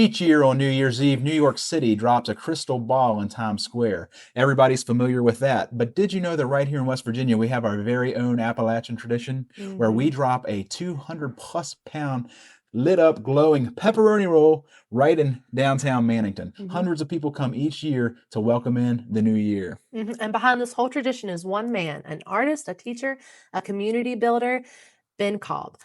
Each year on New Year's Eve, New York City drops a crystal ball in Times Square. Everybody's familiar with that. But did you know that right here in West Virginia, we have our very own Appalachian tradition where we Hmm. drop a 200 plus pound lit up glowing pepperoni roll right in downtown Mannington. Hmm. Hundreds of people come each year to welcome in the new year. And behind this whole tradition is one man, an artist, a teacher, a community builder, Ben Kolb.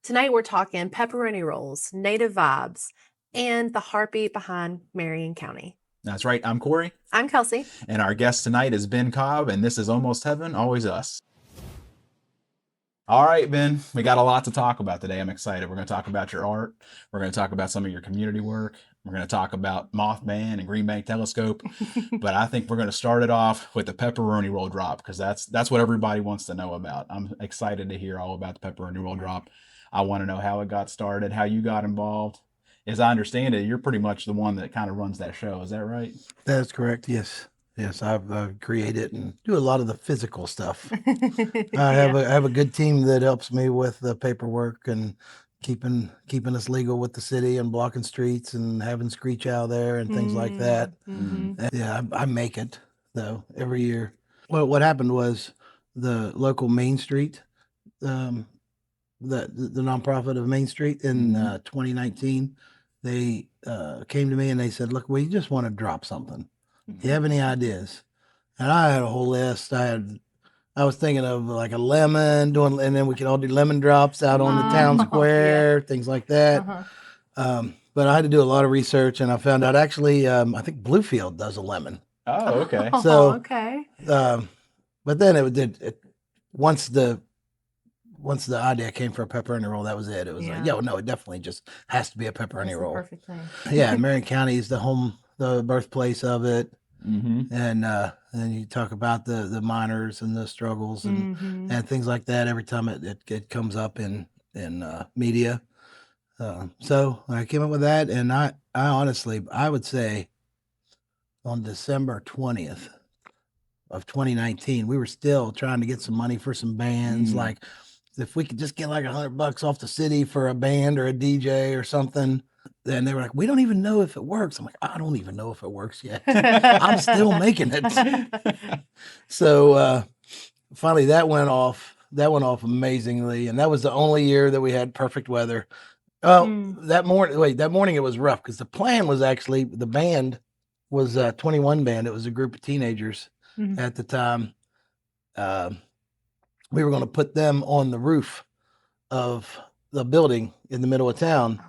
Tonight we're talking pepperoni rolls, native vibes, and the heartbeat behind Marion County. That's right, I'm Corey, I'm Kelsey. and our guest tonight is Ben Kolb, and this is Almost Heaven, Always Us. All right, Ben, we got a lot to talk about today. I'm excited. We're going to talk about your art. We're going to talk about some of your community work. We're going to talk about Mothman and Green Bank Telescope. But I think we're going to start it off with the pepperoni roll drop because that's what everybody wants to know about. I'm excited to hear all about the pepperoni roll drop. I want to know how it got started, how you got involved. As I understand it, you're pretty much the one that kind of runs that show. Is that right? That's correct. Yes. Yes, I've created and do a lot of the physical stuff. I have a good team that helps me with the paperwork and keeping us legal with the city and blocking streets and having screech out there and things like that. Mm-hmm. And yeah, I make it though every year. Well, what happened was the local Main Street, the nonprofit of Main Street in 2019, they came to me and they said, "Look, we just want to drop something. Do you have any ideas?" And I had a whole list. I was thinking of like a lemon doing, and then we could all do lemon drops out on the town Oh, square, things like that. Uh-huh. But I had to do a lot of research, and I found out actually, I think Bluefield does a lemon. Oh, okay. So, okay. But then once the idea came for a pepperoni roll, that was it. It was like, Yeah. no, it definitely just has to be a pepperoni That's the roll. perfect thing. Yeah, Marion County is the birthplace of it. Mm-hmm. And then you talk about the miners and the struggles and things like that every time it comes up in media. So I came up with that, and I honestly, I would say on December 20th of 2019, we were still trying to get some money for some bands. Like if we could just get like $100 off the city for a band or a DJ or something. And they were like, "We don't even know if it works." I'm like, "I don't even know if it works yet. I'm still making it." So finally that went off amazingly. And that was the only year that we had perfect weather. That morning it was rough because the plan was actually the band was a 21 band. It was a group of teenagers at the time. We were going to put them on the roof of the building in the middle of town.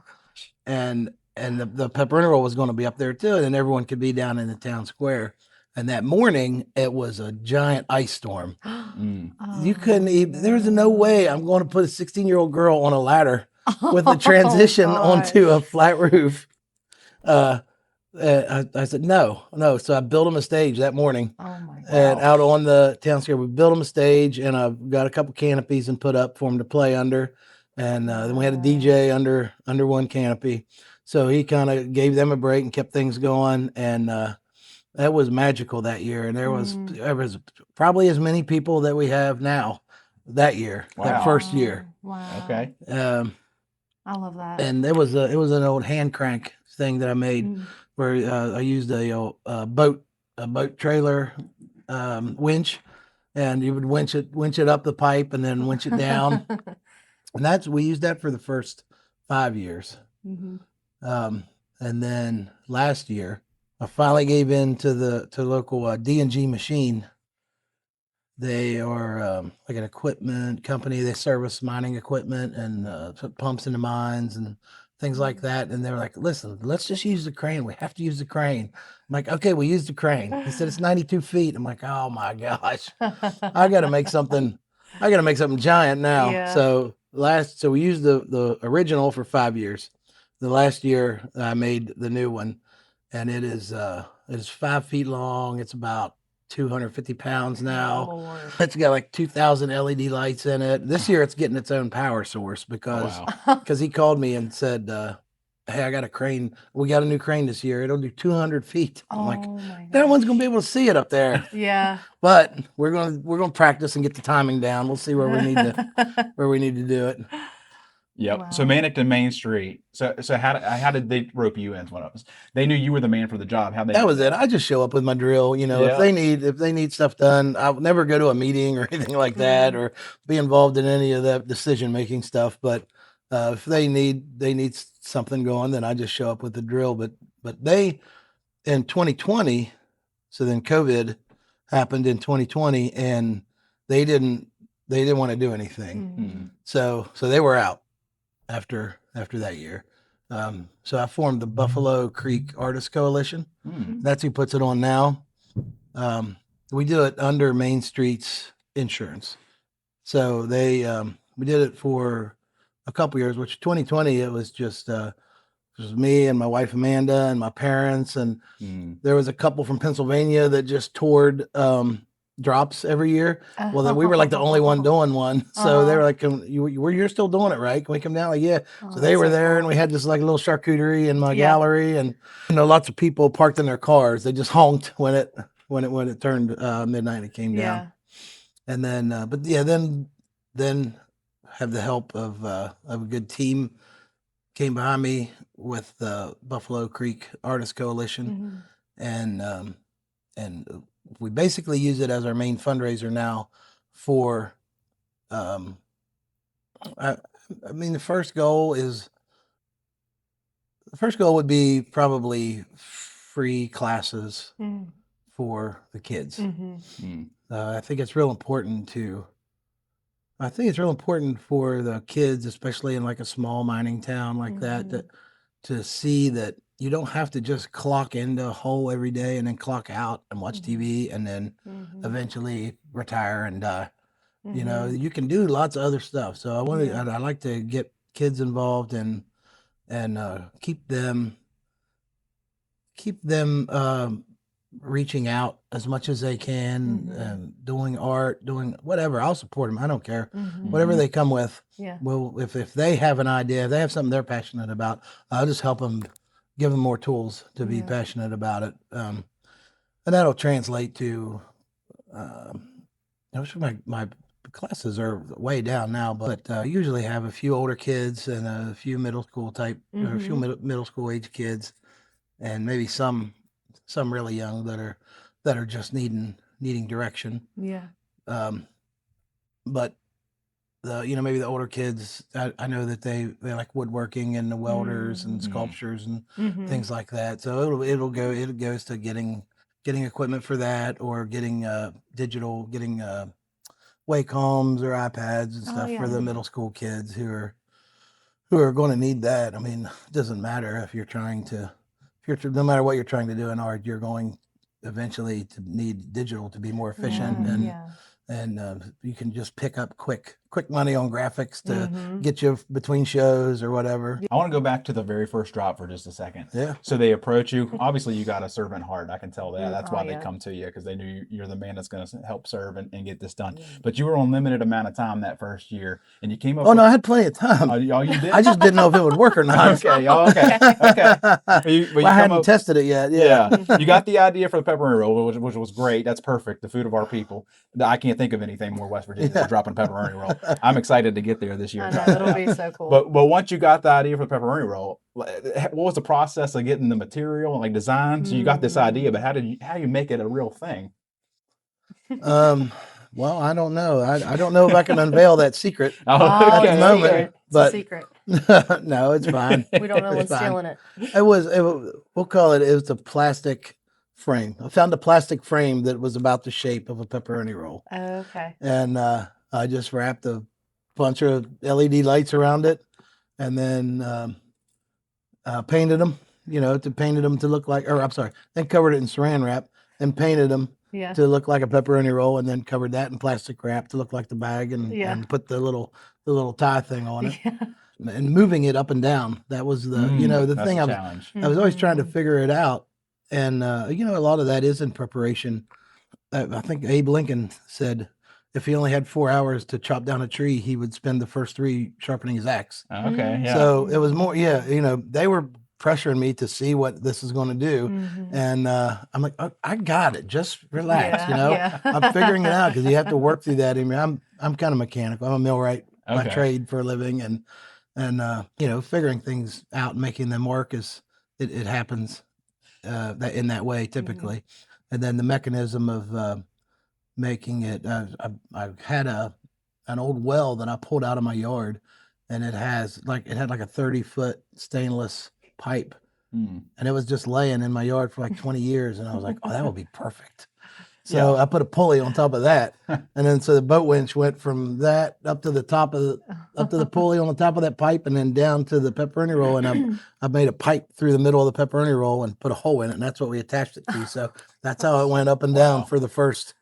And the pepperoni roll was going to be up there too, and everyone could be down in the town square. And that morning, it was a giant ice storm. You couldn't even. There was no way I'm going to put a 16-year-old girl on a ladder with a transition onto a flat roof. I said no. So I built them a stage that morning, and out on the town square, we built them a stage, and I've got a couple canopies and put up for them to play under. And then we had a DJ under one canopy. So he kind of gave them a break and kept things going. And that was magical that year. And there was probably as many people that we have now that year, that first year. Wow. Okay. I love that. And it was an old hand crank thing that I made where I used a boat trailer winch, and you would winch it up the pipe and then winch it down. And we used that for the first 5 years. And then last year, I finally gave in to local D&G Machine. They are like an equipment company. They service mining equipment and put pumps into mines and things like that. And they were like, "Listen, let's just use the crane. We have to use the crane." I'm like, "Okay, we'll use the crane." He said, "It's 92 feet." I'm like, "Oh my gosh, I got to make something giant now." Yeah. So we used the original for 5 years. The last year I made the new one, and it is 5 feet long. It's about 250 pounds now. Lord. It's got like 2,000 LED lights in it. This year it's getting its own power source because he called me and said, "Hey, I got a crane. We got a new crane this year. It'll do 200 feet." I'm like, "No one's gonna be able to see it up there." Yeah. But we're gonna practice and get the timing down. We'll see where we need to do it. Yep. So Wow. Mannington Main Street. So how did they rope you in? What it was? They knew you were the man for the job. How they That do was it. that? I just show up with my drill. You know, Yeah. if they need stuff done, I'll never go to a meeting or anything like that, Mhm. or be involved in any of that decision making stuff. But if they need something going, then I just show up with the drill. But they in 2020, so then COVID happened in 2020, and they didn't want to do anything. Mhm. So they were out after that year. So I formed the Buffalo Creek Artist Coalition. Mm. That's who puts it on now. We do it under Main Street's insurance. So we did it for a couple years, which 2020 it was just it was me and my wife Amanda and my parents, and Mm. there was a couple from Pennsylvania that just toured drops every year. Well, then we were like the only one doing one, so they were like, "You're still doing it, right? Can we come down?" Like, yeah. So they were there, and we had this like little charcuterie in my gallery, and lots of people parked in their cars. They just honked when it turned midnight and it came down. And then, but yeah, then have the help of a good team came behind me with the Buffalo Creek Artist Coalition, Mhm. and we basically use it as our main fundraiser now for um I, I mean the first goal would be probably free classes Mm. for the kids. Mhm. Mm. I think it's real important for the kids, especially in like a small mining town like that, Mhm. to see that you don't have to just clock into a hole every day and then clock out and watch Mhm. TV and then Mhm. eventually retire and die. You know, Mhm. you can do lots of other stuff. So Yeah. I like to get kids involved and keep them reaching out as much as they can, Mhm. doing art, doing whatever. I'll support them. I don't care. Whatever Mhm. Mhm. they come with. Yeah. Well, if they have an idea, if they have something they're passionate about, I'll just help them, give them more tools to be Yeah. passionate about it. And that'll translate to, um, my classes are way down now, but I usually have a few older kids and a few middle school type, or a few Mhm. middle school age kids, and maybe some really young that are just needing direction. Yeah. Um, but maybe the older kids, I know that they like woodworking and the welders and Mhm. Mm. sculptures and Mhm. things like that. So it goes to getting equipment for that, or getting getting Wacom's or iPads and Oh stuff for yeah. the middle school kids who are going to need that. I mean, it doesn't matter if you're no matter what you're trying to do in art, you're going eventually to need digital to be more efficient, Yeah. Mhm. Yeah. and you can just pick up quick money on graphics to Mhm. get you between shows or whatever. I want to go back to the very first drop for just a second. Yeah. So they approach you. Obviously, you got a servant heart. I can tell that. That's Oh why they yeah. come to you, because they knew you're the man that's going to help serve and get this done. But you were on limited amount of time that first year, and you came up Oh no, with. I had plenty of time. Oh, you did? I just didn't know if it would work or not. Okay. Oh, okay. Okay. But you Well, I come hadn't up. tested it yet. Yeah, Yeah. you got the idea for the pepperoni roll, which was great. That's perfect. The food of our people. I can't think of anything more West Virginia than Yeah. dropping pepperoni roll. I'm excited to get there this year I and know try that it'll out. be so cool. But once you got the idea for the pepperoni roll, what was the process of getting the material and like design? So you got this idea, but how do you make it a real thing? Well, I don't know. I don't know if I can unveil that secret Oh, Oh, at the it's a moment, secret. It's a but secret. no, it's fine. We don't know It's what's fine. stealing it. We'll call it. It was a plastic frame. I found a plastic frame that was about the shape of a pepperoni roll, Okay. and I just wrapped a bunch of LED lights around it, and then painted them. Painted them to look like, or I'm sorry, then covered it in Saran wrap and painted them Yeah. to look like a pepperoni roll, and then covered that in plastic wrap to look like the bag, Yeah. and put the little tie thing on it, Yeah. and moving it up and down. That was the the That's thing a challenge. I was always trying to Mhm. figure it out, and a lot of that is in preparation. I think Abe Lincoln said if he only had 4 hours to chop down a tree, he would spend the first 3 sharpening his axe. Okay, yeah. So it was more, yeah, they were pressuring me to see what this is going to do. Mhm. And I'm like, oh, I got it. Just relax, Yeah. Yeah. I'm figuring it out, because you have to work through that. I mean, I'm kind of mechanical. I'm a millwright by Okay. trade for a living. And and figuring things out and making them work is it happens that in that way typically, and then the mechanism of making it. I had an old well that I pulled out of my yard, and it had like a 30-foot stainless pipe, Mm. and it was just laying in my yard for like 20 years, and I was like, oh, that would be perfect. So Yeah. I put a pulley on top of that, and then so the boat winch went from that up to the pulley on the top of that pipe, and then down to the pepperoni roll. And I made a pipe through the middle of the pepperoni roll and put a hole in it, and that's what we attached it to. So that's how it went up and down Wow. for the first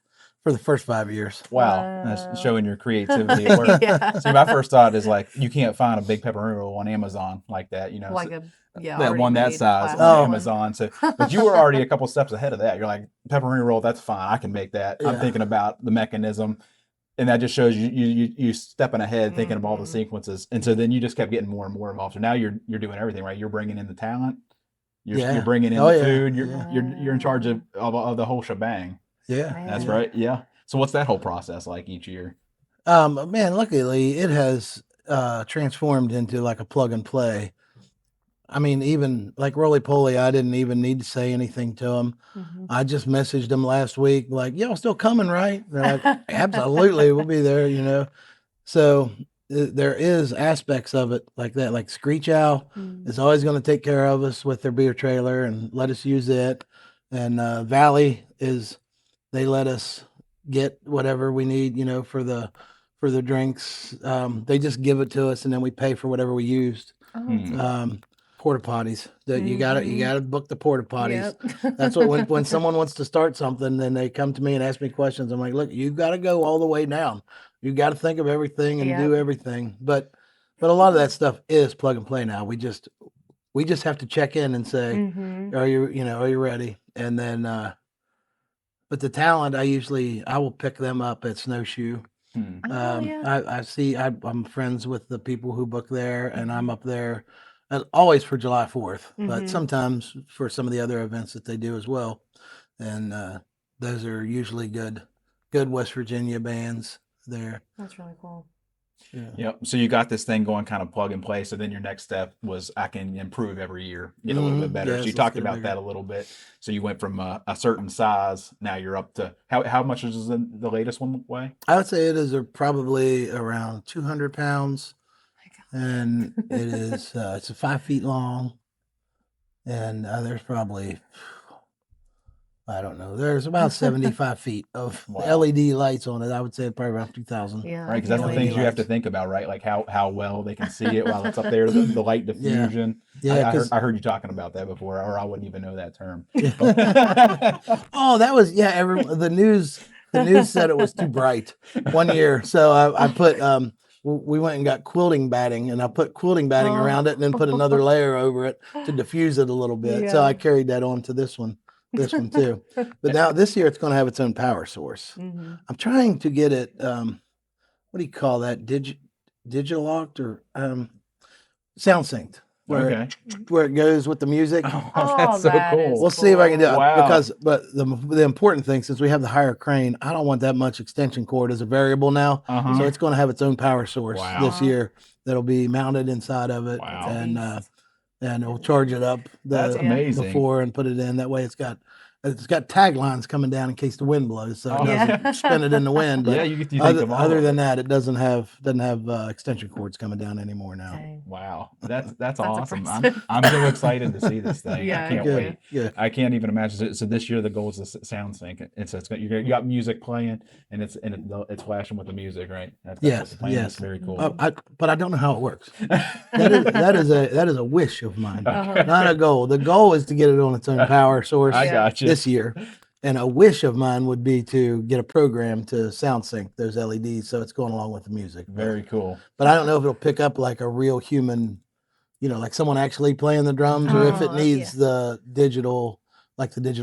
5 years. Wow, that's showing your creativity at work. Yeah. See, my first thought is like you can't find a big pepperoni roll on Amazon like that, you know. Like so- a that already one that made size plastic on Oh. one. Amazon. So, but you were already a couple steps ahead of that. You're like pepperoni roll, that's fine. I can make that. I'm Yeah. thinking about the mechanism, and that just shows you stepping ahead, thinking of all the Mhm. sequences. And so then you just kept getting more and more involved. So now you're doing everything, right? You're bringing in the talent. You're Yeah. bringing in Oh, the yeah. food. Yeah. You're in charge of the whole shebang. Yeah. That's Yeah. right. Yeah. So what's that whole process like each year? Man, luckily it has transformed into like a plug and play. I mean, even like Roly Poly, I didn't even need to say anything to them. Mhm. I just messaged them last week, like, y'all still coming, right? They're like, absolutely, we'll be there, So there is aspects of it like that. Like Screech Owl Mm. is always going to take care of us with their beer trailer and let us use it. And Valley they let us get whatever we need, for the drinks. They just give it to us, and then we pay for whatever we used. Oh, Hmm. Porta potties. You Mhm. gotta book the porta potties. Yep. That's what when someone wants to start something, then they come to me and ask me questions. I'm like, look, you got to go all the way down. You got to think of everything and do Yep. everything. But a lot of that stuff is plug and play now. We just have to check in and say, Mhm. are you ready? And then, but the talent, I will pick them up at Snowshoe. Hmm. Oh, yeah. I'm friends with the people who book there, and I'm up there always for July 4th, but Mhm. sometimes for some of the other events that they do as well. And those are usually good West Virginia bands there. That's really cool. Yeah. Yep. So you got this thing going kind of plug and play. So then your next step was I can improve every year, get a little bit Mhm. better. Yes, So you let's talked get about bigger. that a little bit. So you went from a certain size. Now you're up to how much is the latest one weigh? I would say it is probably around 200 pounds, and it is it's 5 feet long, and there's probably, I don't know, there's about 75 feet of Wow. LED lights on it. I would say probably around 2,000. Yeah. Right, because that's the LED things you have to lights. think about, right? Like how well they can see it while it's up there, the light diffusion. Yeah, I 'cause- heard you talking about that before, or I wouldn't even know that term. Oh, that was the news said it was too bright one year, so I put we went and got quilting batting, and I put quilting batting Oh. around it, and then put another layer over it to diffuse it a little bit. So Yeah. I carried that on to this one too. But now this year it's going to have its own power source. Mhm. I'm trying to get it. What do you call that? Digitalocked or sound synced, Okay. where it goes with the music. Oh, that's so that is cool. We'll see if I can do it Wow. but the important thing, since we have the higher crane, I don't want that much extension cord as a variable now. Uh-huh. So it's going to have its own power source Wow. this year that'll be mounted inside of it, Wow. and it'll charge it up That's amazing. before and put it in. That way it's got tag lines coming down in case the wind blows, so it Oh. doesn't Yeah. spin it in the wind. But Yeah, you think other, of all other of than it. that, it doesn't have extension cords coming down anymore now. Dang. Wow, that's That's awesome. impressive. I'm so excited to see this thing. Yeah, I can't yeah. wait. Yeah. I can't even imagine. So this year the goal is to sound sync, and so you got music playing, and it's flashing with the music, right? That's what Yes, the plan yes. is. Very cool. But I don't know how it works. That is a wish of mine, Uh-huh. not a goal. The goal is to get it on its own power source I Yeah. got you. this year, and a wish of mine would be to get a program to sound sync those LEDs so it's going along with the music. Very cool. But I don't know if it'll pick up like a real human, like someone actually playing the drums, or if it Oh, needs yeah. the digital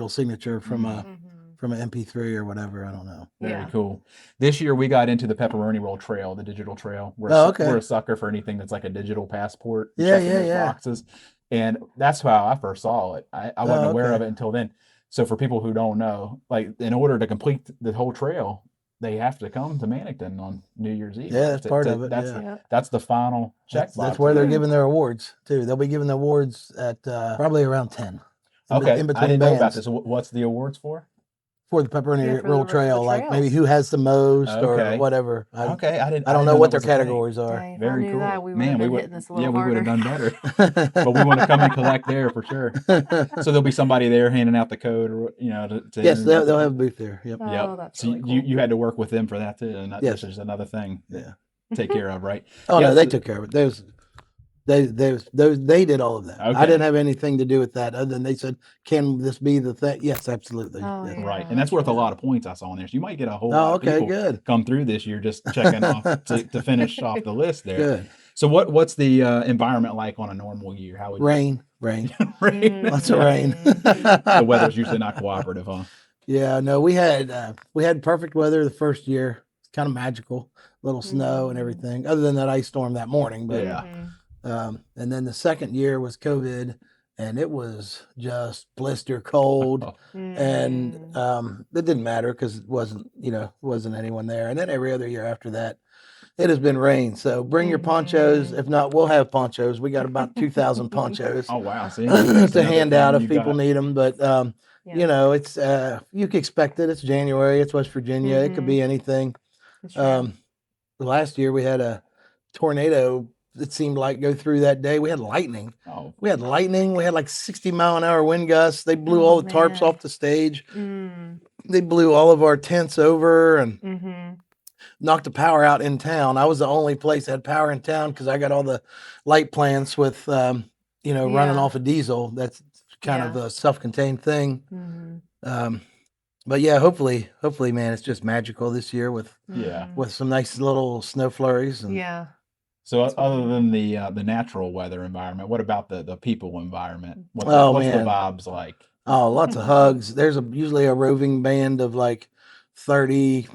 signature from Mhm. from an MP3 or whatever. I don't know. Very Yeah. cool. This year we got into the pepperoni roll trail, the digital trail. Okay. We're a sucker for anything that's like a digital passport. Yeah, checking yeah, those yeah. boxes. And that's how I first saw it. I wasn't aware okay. of it until then. So for people who don't know, like in order to complete the whole trail, they have to come to Mannington on New Year's Eve. Yeah, right? that's part of it. That's Yeah. Yeah. that's the final checkbox. That's where they're Yeah. giving their awards too. They'll be giving the awards at probably around 10. Okay, In I between didn't know about bands this. What's the awards for? for the Pepperoni Yeah, for Roll the Trail, like maybe trails. who has the most or Okay. whatever. Okay, I I don't know what their categories are. Dang, if I Very knew cool. that, we would Man, have we been would- hitting this a Yeah, little we would have harder. done better. But we want to come and collect there for sure. So there'll be somebody there handing out the code, or to Yes, enter- they'll have a booth there. Yep. Oh, Yep. that's So really cool. you had to work with them for that too, and Yes. this is another thing to Yeah. take care of, right? Oh Yeah, no, they so- took care of it. They did all of that. I Okay. didn't have anything to do with that, other than they said, "Can this be the thing?" Yes, absolutely. Oh, Yes. yeah. Right, and that's worth a lot of points I saw in there. So you might get a whole lot Oh, of okay, people good, come through this year just checking off to finish off the list there. good. So what's the environment like on a normal year? How would Rain. rain? Lots of rain. The weather's usually not cooperative, huh? Yeah, no, we had perfect weather the first year. It's kind of magical, little snow and Mm. everything. Other than that ice storm that morning, but Yeah. and then the second year was COVID, and it was just blister cold. Mm-hmm. And it didn't matter because it wasn't anyone there. And then every other year after that, it has been rain. So bring your ponchos. If not, we'll have ponchos. We got about 2,000 ponchos Oh wow! See, to hand out if people need them. But Yeah. it's you can expect it. It's January. It's West Virginia. It could be anything. That's true. Last year we had a tornado. It seemed like go through that day. We had lightning. Oh, We had lightning. We had like 60-mile-an-hour wind gusts. They blew all the tarps man. off the stage. Mm. They blew all of our tents over and Mm-hmm. knocked the power out in town. I was the only place that had power in town because I got all the light plants with, running Yeah. off of diesel. That's kind of Yeah. a self-contained thing. Mm-hmm. But yeah, hopefully, man, it's just magical this year with yeah. some nice little snow flurries. And Yeah. So That's other what- than the natural weather environment, what about the people environment? What's man. the vibes like? Oh, lots of hugs. There's usually a roving band of like 30,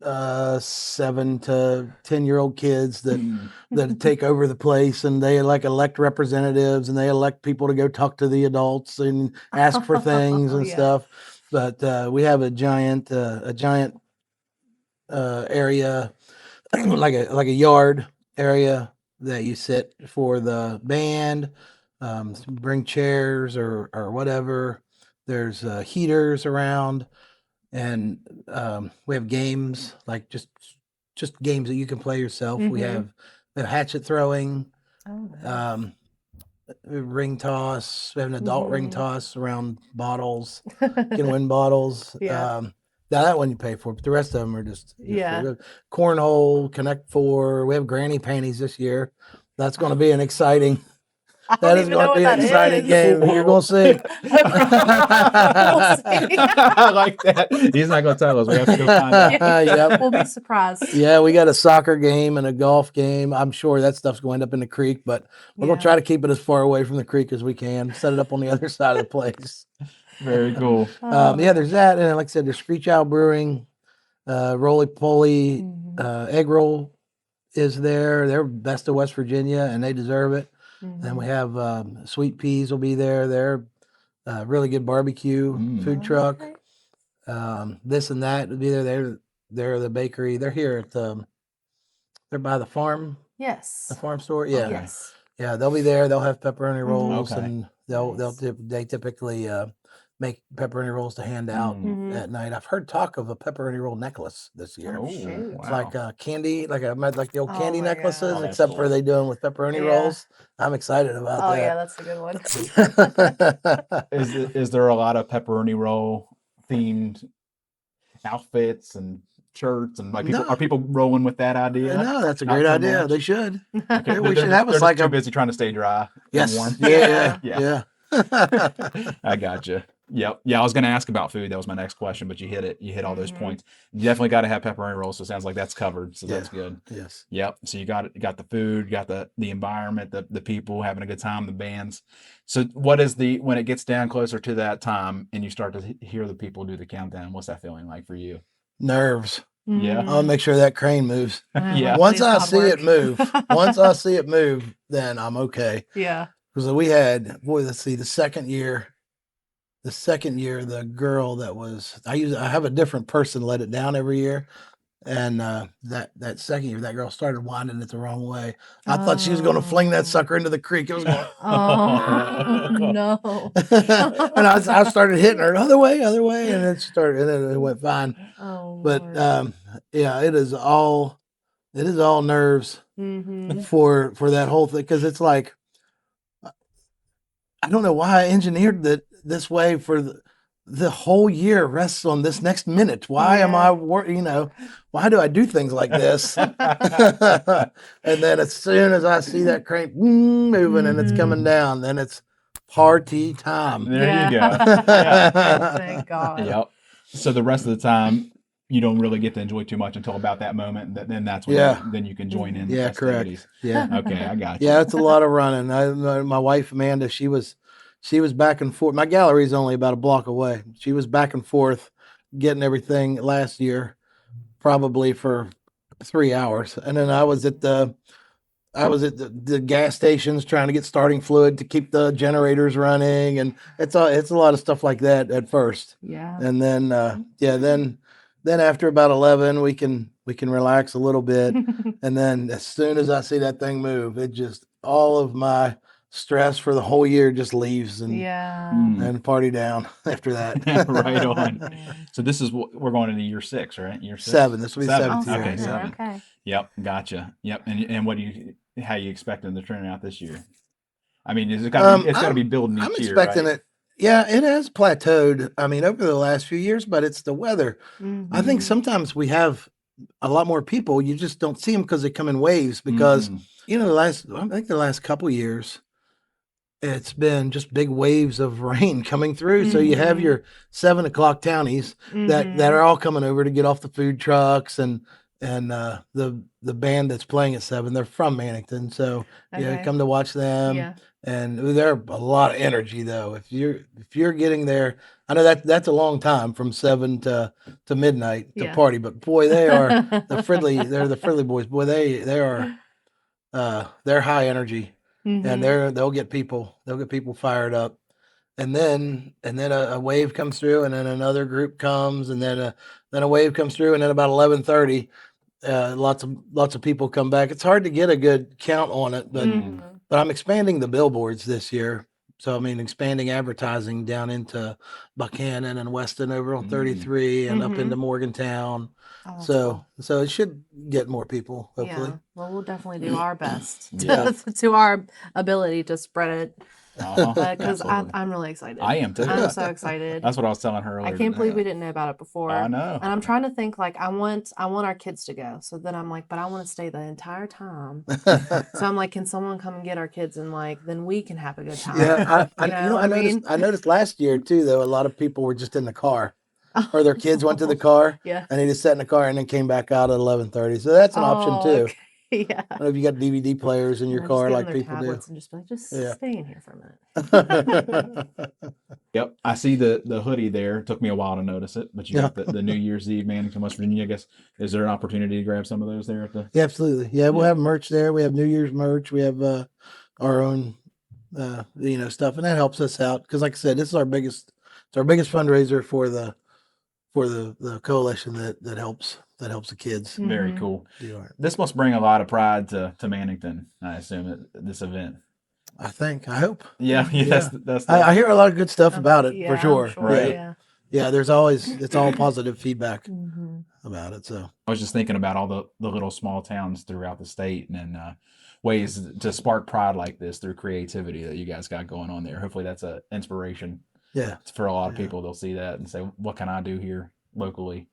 7 to 10-year-old kids that take over the place, and they elect representatives, and they elect people to go talk to the adults and ask for things and Yeah. stuff. But we have a giant area, like a yard area that you sit for the band. Bring chairs or whatever. There's heaters around, and we have games like just games that you can play yourself. We Mhm. have hatchet throwing, Oh, nice. ring toss. We have an adult ring Mhm. toss around bottles. You can win bottles. Yeah. Now that one you pay for, but the rest of them are just free. Yeah. We have cornhole, Connect Four. We have granny panties this year. That's going to be an exciting. I That don't is even going know to be what an that exciting is. game. You're going to see. We'll see. I like that. He's not going to tell us. We have to go find out. Yep. We'll be surprised. Yeah, we got a soccer game and a golf game. I'm sure that stuff's going to end up in the creek, but we're going to try to keep it as far away from the creek as we can. Set it up on the other side of the place. Very cool. Yeah, there's that, and like I said, there's Screech Owl Brewing, Roly Poly, Mhm. Egg Roll is there. They're best of West Virginia, and they deserve it. Then we have Sweet Peas will be there. They're really good barbecue food truck. Okay. This and that will be there. They're the bakery. They're here at they're by the farm Yes. farm store. Yeah, Yes. yeah, they'll be there. They'll have pepperoni rolls, Okay. and Nice. they typically make pepperoni rolls to hand out Mhm. at night. I've heard talk of a pepperoni roll necklace this year. Oh, shoot. It's like candy, like the old Oh candy my necklaces, gosh. except for Cool. they do them with pepperoni Yeah. rolls. I'm excited about Oh, yeah, that. that's a good one. Is there a lot of pepperoni roll themed outfits and shirts and like people, No. are people rolling with that idea? No, that's a Not great so idea. much? They should. Okay, we they're should have just- us they're like just too a busy trying to stay dry. and yes, warm. yeah. Yeah. I gotcha. Yep. Yeah, I was going to ask about food. That was my next question, but you hit it. You hit all those Mhm. points. You definitely got to have pepperoni rolls. So it sounds like that's covered. So that's Yeah. good. Yes. Yep. So you got the food, you got the environment, the people having a good time, the bands. So what is when it gets down closer to that time and you start to hear the people do the countdown? What's that feeling like for you? Nerves. Yeah. I'll make sure that crane moves. Yeah. Once I see it move, then I'm okay. Yeah. Because we had, let's see, the second year the second year, the girl that was I have a different person let it down every year. And that second year, that girl started winding it the wrong way. I thought she was going to fling that Oh. sucker into the creek. It was going, Oh no. and I started hitting her other way, and and then it went fine. Oh But Lord. yeah, it is all nerves Mm-hmm. for that whole thing, because it's like I don't know why I engineered that this way for the whole year rests on this next minute. Why am I, why do I do things like this? And then as soon as I see that crank moving and it's coming down, then it's party time. There you go. Yeah. Thank God. Yep. So the rest of the time, you don't really get to enjoy too much until about that moment. Then that's when then you can join in the Yeah, correct. festivities. Yeah. Okay, I got you. Yeah, it's a lot of running. My wife Amanda, she was back and forth. My gallery is only about a block away. She was back and forth getting everything last year, probably for 3 hours, and then I was at the gas stations trying to get starting fluid to keep the generators running, and it's a lot of stuff like that at first. Yeah. And then then after about 11 we can relax a little bit, and then as soon as I see that thing move, it just all of my stress for the whole year just leaves, and Yeah. and party down after that. Right on. Man. So this is what we're going into year 6, right? Year 6? 7. This will be the Seven. 7th year. Okay, Yeah. 7. Okay. Yep, gotcha. Yep. And how you expecting the turnout this year? I mean, it's got to be building each I'm year, expecting right? it. Yeah, it has plateaued. I mean, over the last few years, but it's the weather. I think Mhm. sometimes we have a lot more people. You just don't see them because they come in waves. Because Mhm. I think the last couple years, it's been just big waves of rain coming through. So you have Mhm. your 7 o'clock townies that Mhm. are all coming over to get off the food trucks, and the band that's playing at 7, they're from Mannington, so Okay. come to watch them. Yeah. And they're a lot of energy though. If you're getting there, I know that's a long time from 7 to midnight to Yeah. party, but boy, they are the Fridley. They're the Fridley boys. Boy, they are they're high energy, and Mhm. they'll get people fired up. And then a wave comes through, and then another group comes, and then a wave comes through, and then about 11:30, lots of people come back. It's hard to get a good count on it, but Mhm. I'm expanding the billboards this year. So I mean, expanding advertising down into Buchanan and Weston over on 33 and up into Mhm. Morgantown. Oh, that's So cool. it should get more people, hopefully. Yeah. Well, we'll definitely do our best Yeah. to our ability to spread it Uh-huh. because Absolutely. I'm really excited. I am too. I'm so excited. That's what I was telling her I earlier. can't believe we didn't know about it I before. know. And I'm trying to think like I want our kids to go. So then I'm like, but I want to stay the entire time. So I'm like, can someone come and get our kids and like then we can have a good time. Yeah, I I mean? I noticed last year too, though, a lot of people were just in the car, or their kids went to the car, Yeah. and they just sat in the car and then came back out at 11:30. So that's an option Oh, too. okay. Yeah. I don't know if you got DVD players in your And just car get on like their people do. tablets and just be like, just Yeah. stay in here for a minute. Yep, I see the hoodie there. It took me a while to notice it, but you got the New Year's Eve Mannington, West Virginia. I guess is there an opportunity to grab some of those there at the? Yeah, absolutely. Yeah, we'll Yeah. have merch there. We have New Year's merch. We have our own stuff, and that helps us out because, like I said, this is our biggest fundraiser for the coalition that helps the kids Very Mhm. cool. do art. This must bring a lot of pride to Mannington, I assume, at this event. I hope. Yeah, Yeah. that's I hear a lot of good stuff about it, Yeah, for I'm sure. Right. Yeah. Yeah, there's always it's all positive feedback Mhm. about it. So I was just thinking about all the little small towns throughout the state and ways to spark pride like this through creativity that you guys got going on there. Hopefully, that's an inspiration yeah, for a lot of Yeah. people. They'll see that and say, "What can I do here locally?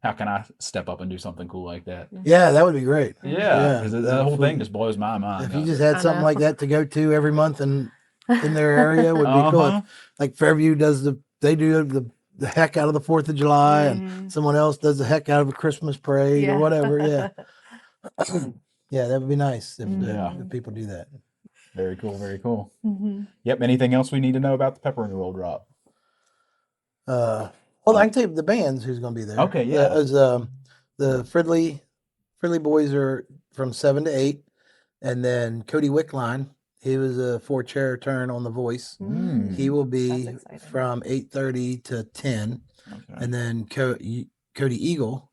How can I step up and do something cool like that?" yeah, that would be great. Yeah, because the whole if thing we- just blows my mind. If you just had I something know. like that to go to every month and in their area would be cool. Uh-huh. Like Fairview does they do the heck out of the 4th of July, and someone else does the heck out of a Christmas parade or whatever. Yeah. Yeah, that would be nice if people do that. Very cool. Very cool. Mhm. Yep. Anything else we need to know about the pepperoni roll drop? Well, I can tell you the bands who's going to be there. Okay, yeah. The Fridley boys are from 7 to 8, and then Cody Wickline, He was a 4-chair turn on The Voice. He will be from 8:30 to 10. Okay. And then Cody Eagle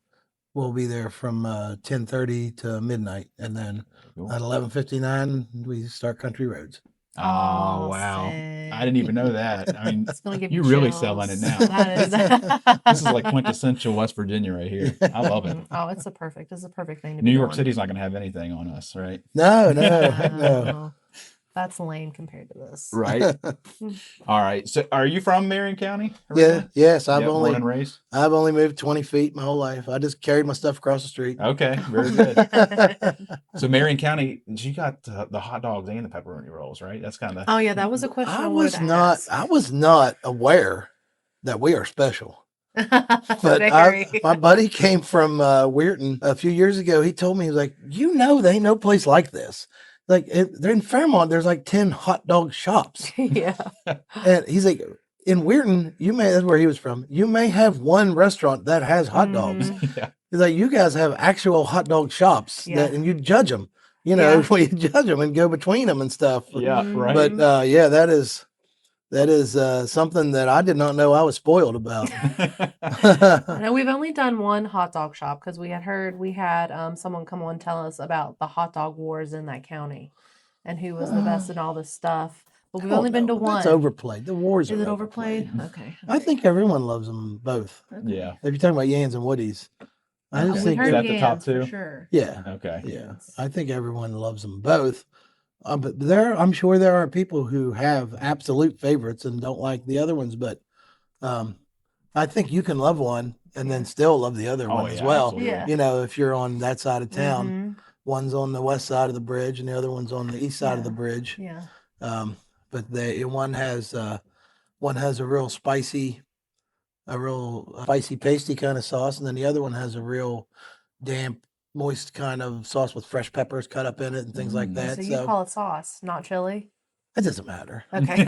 will be there from 10:30 to midnight. And then Cool. at 11:59, we start Country Roads. Oh, wow. sick. I didn't even know that. I mean, It's gonna give you're me really chills. selling it now. That is. This is like quintessential West Virginia right here. I love it. Oh, it's a perfect thing to New be York doing. City's not going to have anything on us, right? No. No. That's lame compared to this. Right. All right. So, are you from Marion County? Yeah. originally? Yes. Yep, born and raised. I've only moved 20 feet my whole life. I just carried my stuff across the street. Okay, very good. So Marion County, you got the hot dogs and the pepperoni rolls, right? That's kind of. Oh yeah, that was a question I was wanted to not. ask. I was not aware that we are special. But Very. my buddy came from Weirton a few years ago. He told me, he was like, there ain't no place like this. Like they're in Fairmont. There's like 10 hot dog shops. Yeah. And he's like, in Weirton, that's where he was from. You may have one restaurant that has hot dogs. Yeah. He's like, you guys have actual hot dog shops, and you judge them. You know, when you judge them and go between them and stuff. Yeah, right. But that is something that I did not know I was spoiled about. No, we've only done one hot dog shop because we had someone come on tell us about the hot dog wars in that county and who was the best in all this stuff. But we've only been to one. That's overplayed. The wars Is are it overplayed? Okay. I think everyone loves them both. Yeah. If you're talking about Yans and Woodies, I just We think heard Is that the top Yams for two? sure. yeah, Okay. yeah. I think everyone loves them both. But I'm sure there are people who have absolute favorites and don't like the other ones. But I think you can love one and then still love the other one as well. Absolutely. Yeah. You know, if you're on that side of town, Mhm. one's on the west side of the bridge and the other one's on the east side of the bridge. Yeah. But one has a real spicy pasty kind of sauce, and then the other one has a real damp, moist kind of sauce with fresh peppers cut up in it and things like that. So you call it sauce, not chili? It doesn't matter. Okay.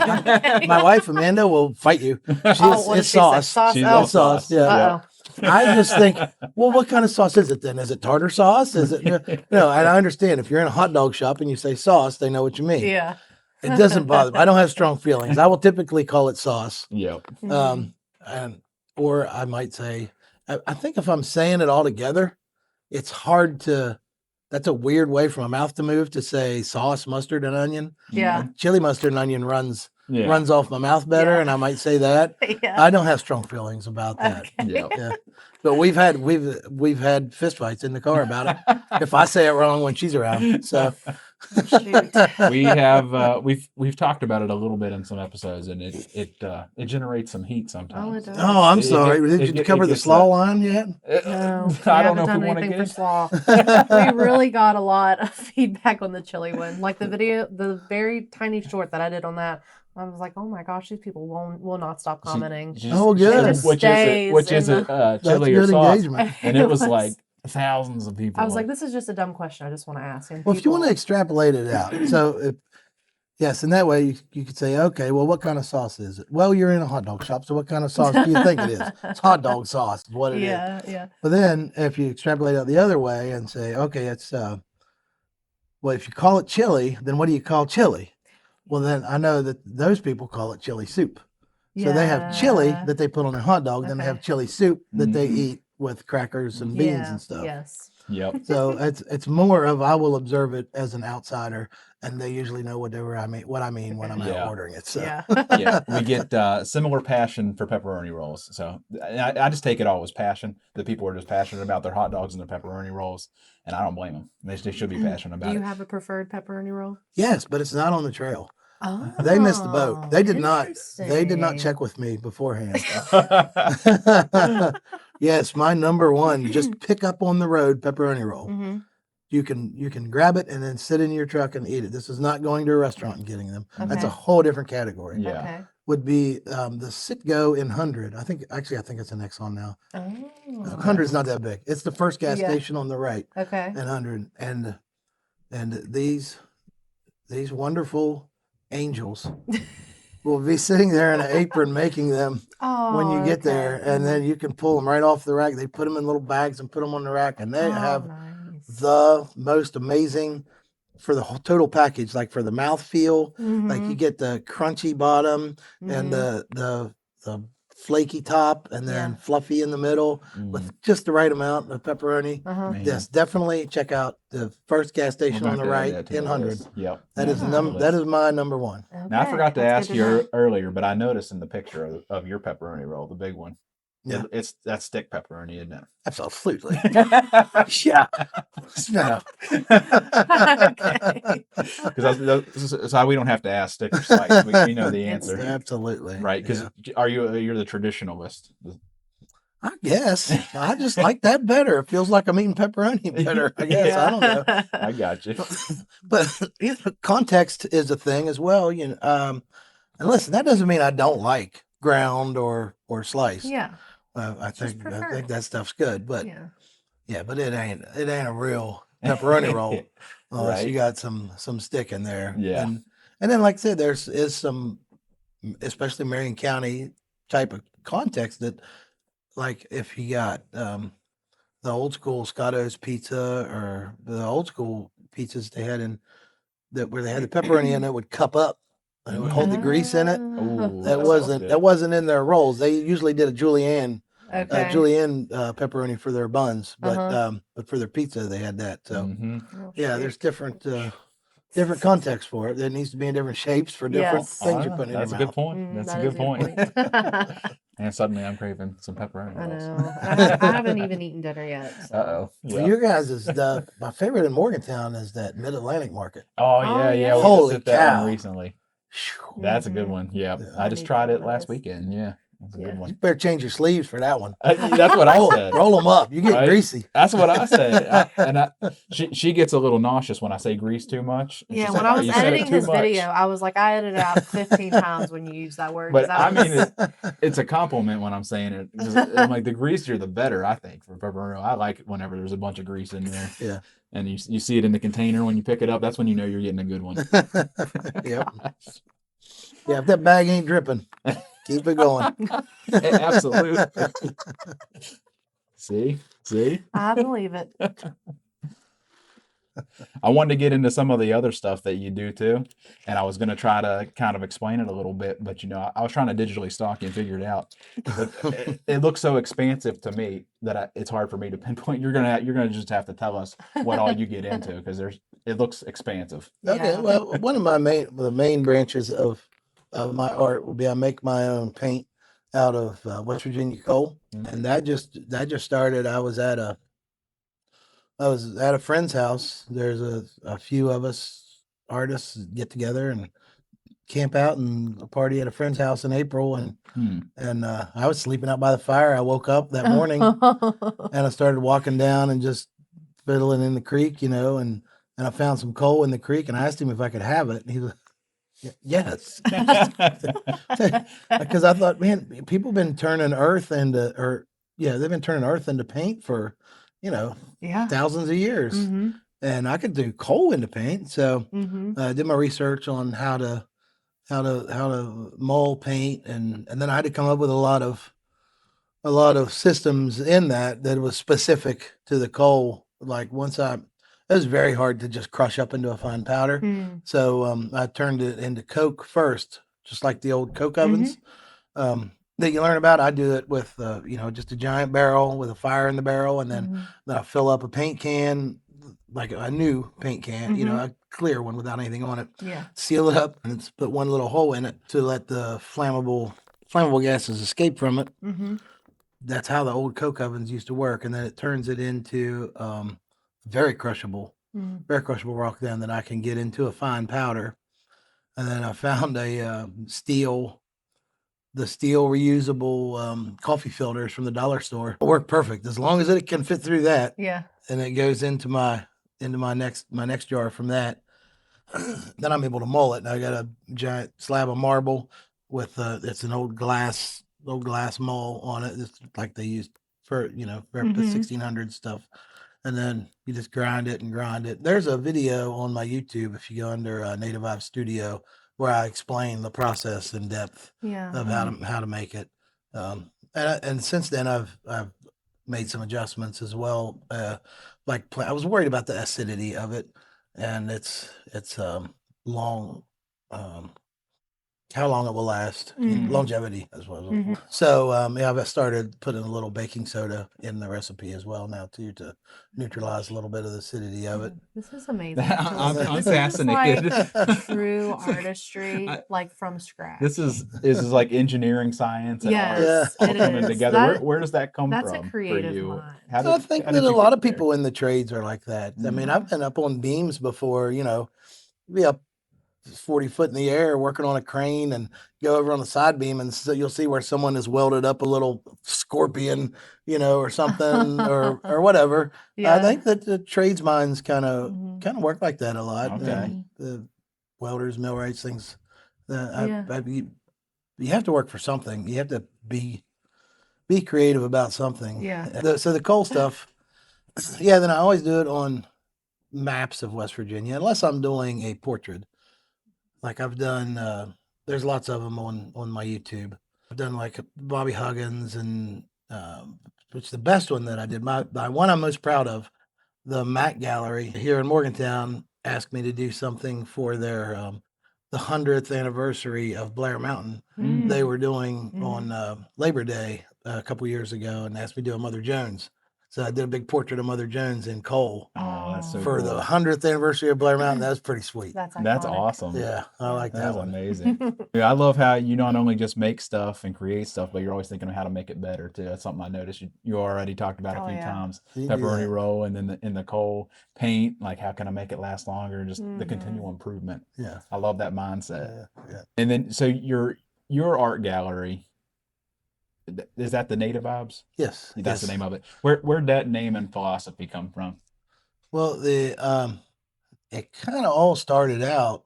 My wife Amanda will fight you. What did It's she say? sauce. Sauce. She's Oh. all It's sauce. Yeah. Uh-oh. I just think, well, what kind of sauce is it then? Is it tartar sauce? Is it and I understand if you're in a hot dog shop and you say sauce, they know what you mean. Yeah. It doesn't bother me. I don't have strong feelings. I will typically call it sauce. Yep. Or I might say, I think if I'm saying it all together, it's hard to, that's a weird way for my mouth to move to say sauce, mustard, and onion. Yeah. Chili mustard and onion runs Yeah. off my mouth better, Yeah. and I might say that. Yeah. I don't have strong feelings about that. Okay. Yep. Yeah. But we've had fistfights in the car about it if I say it wrong when she's around. So Shoot. We have we've talked about it a little bit in some episodes, and it generates some heat sometimes. does. oh, I'm It sorry. get- Did it you get- cover it the gets slaw that- line yet? No, I don't know if done we want to anything get for slaw. We really got a lot of feedback on the chili one. Like the very tiny short that I did on that. I was like, oh my gosh, these people will not stop commenting. Oh, good. It just Which is stays in it? Chili or good sauce? engagement. And it was like thousands of people. I was like, this is just a dumb question. I just want to ask. And Well, if you want to people- extrapolate it out, so yes, in that way you could say, okay, well, what kind of sauce is it? Well, you're in a hot dog shop, so what kind of sauce do you think it is? It's hot dog sauce, is what it is. yeah. But then if you extrapolate out the other way and say, okay, it's well, if you call it chili, then what do you call chili? Well, then I know that those people call it chili soup. So they have chili Yeah. that they put on their hot dog, then they Okay. have chili soup that they Mhm. eat with crackers and beans Yeah, and stuff. Yes. Yep. So it's more of I will observe it as an outsider, and they usually know what I mean when I'm Yeah. out ordering it. So Yeah. Yeah, we get similar passion for pepperoni rolls. So I just take it all as passion. The people are just passionate about their hot dogs and their pepperoni rolls, and I don't blame them. They should be passionate Do about you it. have a preferred pepperoni roll? yes, but it's not on the trail. Oh, They missed the boat. They did not. They did not interesting. check with me beforehand. Yes, my number one. Just pick up on the road pepperoni roll. Mhm. You can grab it and then sit in your truck and eat it. This is not going to a restaurant and getting them. That's a Okay. whole different category. Yeah. Okay. Would be the Citgo in 100. I think it's an Exxon now. Oh. 100 is not that big. It's the first gas Yeah. station on the right, Okay. and 100. And these wonderful angels will be sitting there in an apron making them Oh, when you get okay. there, and then you can pull them right off the rack. They put them in little bags and put them on the rack, and they Oh, have nice. the most amazing for the whole total package, like for the mouth feel, like you get the crunchy bottom and the flaky top, and then Yeah. fluffy in the middle with just the right amount of pepperoni. Man. Yes, definitely check out the first gas We're station gonna on the have to add right that to in the 100. list. Yep. That is Add that to the that list. is my number one. Now, I forgot to that's ask good you know. earlier, but I noticed in the picture of your pepperoni roll, the big one, Yeah. it's that's stick pepperoni, isn't Absolutely. it? Yeah. No. Okay. Because so we don't have to ask stick or slice. We know the It's answer, stick. Absolutely. right? Because Yeah. you're the traditionalist? I guess I just like that better. It feels like I'm eating pepperoni better. I guess I don't know. I got you. But you know, context is a thing as well. You know, and listen, that doesn't mean I don't like ground or sliced. Yeah. I Just think prefer. that stuff's good. But Yeah. but it ain't a real pepperoni roll unless you Right. got some stick in there. Yeah. And then like I said, is some, especially Marion County type of context, that like if you got the old school Scotto's pizza or the old school pizzas they had in that where they had the pepperoni in it would cup up and it would hold the grease in it. Ooh, That sounds good. wasn't in their rolls. They usually did a julienne Okay. pepperoni for their buns, but for their pizza they had that. So Mhm. yeah, there's different context for it. There needs to be in different shapes for different Yes. things you're putting in That's a your good mouth. point. That's that a is good point. point. And suddenly I'm craving some pepperoni I rolls. know. I haven't even eaten dinner yet. So. Uh-oh. Well, Yeah. your guys is my favorite in Morgantown is that Mid Atlantic Market. Oh yeah, yeah. we Holy just hit that cow. one recently. Phew. That's a good one. Yeah. Yeah. I I just need to tried go it to last those. weekend. Yeah. That's a good You one. better change your sleeves for that one. That's what I said. Roll them up. You get Right? greasy. That's what I said. She gets a little nauseous when I say grease too much. And Yeah, she's when like, I "Oh, was you said it editing too his much." video, I was like, I edited out 15 times when you use that word. But that I was, mean, it's a compliment when I'm saying it. I'm like, the greasier the better, I think, for pepperoni. I like it whenever there's a bunch of grease in there. Yeah. And you see it in the container when you pick it up. That's when you know you're getting a good one. Yep. Yeah, if that bag ain't dripping, keep it going. Absolutely. See? I believe it. I wanted to get into some of the other stuff that you do too, and I was going to try to kind of explain it a little bit, but I was trying to digitally stalk you and figure it out. But it looks so expansive to me that it's hard for me to pinpoint. You're gonna just have to tell us what all you get into because it looks expansive. Okay, Yeah. well, one of the main branches of my art will be I make my own paint out of West Virginia coal, and that just started. I was at a friend's house. There's a few of us artists get together and camp out and party at a friend's house in April, and I was sleeping out by the fire. I woke up that morning and I started walking down and just fiddling in the creek, and I found some coal in the creek, and I asked him if I could have it, and he was yes, because I thought, man, people been turning earth into they've been turning earth into paint for Yeah. thousands of years, and I could do coal into paint. So I did my research on how to mold paint, and then I had to come up with a lot of systems in that was specific to the coal. Like it was very hard to just crush up into a fine powder. So I turned it into coke first, just like the old coke ovens that you learn about. I do it with just a giant barrel with a fire in the barrel, and then I fill up a paint can, like a new paint can, a clear one without anything on it. Yeah. Seal it up and put one little hole in it to let the flammable gases escape from it. That's how the old coke ovens used to work, and then it turns it into very crushable rock then that I can get into a fine powder. And then I found the steel reusable coffee filters from the dollar store. It worked perfect as long as it can fit through that. Yeah. And it goes into my next jar from that. Then I'm able to mull it. And I got a giant slab of marble with it's an old glass mull on it. It's like they used for the 1600 stuff. And then you just grind it and grind it. There's a video on my YouTube if you go under Nativibes Studio where I explain the process in depth of how to make it. And since then I've made some adjustments as well. I was worried about the acidity of it, and it's long, how long it will last, longevity as well. So yeah, I've started putting a little baking soda in the recipe as well now too, to neutralize a little bit of the acidity of it. This is amazing. I'm This is fascinated. like true artistry, like from scratch. This is like engineering, science, and art Yes, all it coming is. together. Where does that come That's from a creative for you? mind. So I think how that did a you lot get of there? people in the trades are like that. I mean, I've been up on beams before, be up 40 foot in the air working on a crane and go over on the side beam, and so you'll see where someone has welded up a little scorpion, or something, or whatever. I think that the trades minds kind of work like that a lot. Okay. The welders, millwrights, things. Yeah. You have to work for something. You have to be creative about something. Yeah. So the coal stuff, yeah. Then I always do it on maps of West Virginia, unless I'm doing a portrait. Like I've done, there's lots of them on my YouTube. I've done like Bobby Huggins, and which the best one that I did, my one I'm most proud of, the Mac Gallery here in Morgantown asked me to do something for their the 100th anniversary of Blair Mountain. They were doing on Labor Day a couple years ago, and asked me to do a Mother Jones. So I did a big portrait of Mother Jones in coal Oh, that's so for cool. the 100th anniversary of Blair Mountain. That was pretty sweet. That's That's iconic. awesome. Yeah, I like That that is one. amazing. Yeah, I love how you not only just make stuff and create stuff, but you're always thinking of how to make it better too. That's something I noticed you already talked about a few times. You do Pepperoni that. roll, and then in the coal paint, like how can I make it last longer? Just the continual improvement. Yeah. I love that mindset. Yeah. And then so your art gallery, is that the Nativibes? Yes. That's yes. the name of it. Where'd that name and philosophy come from? Well, it kind of all started out.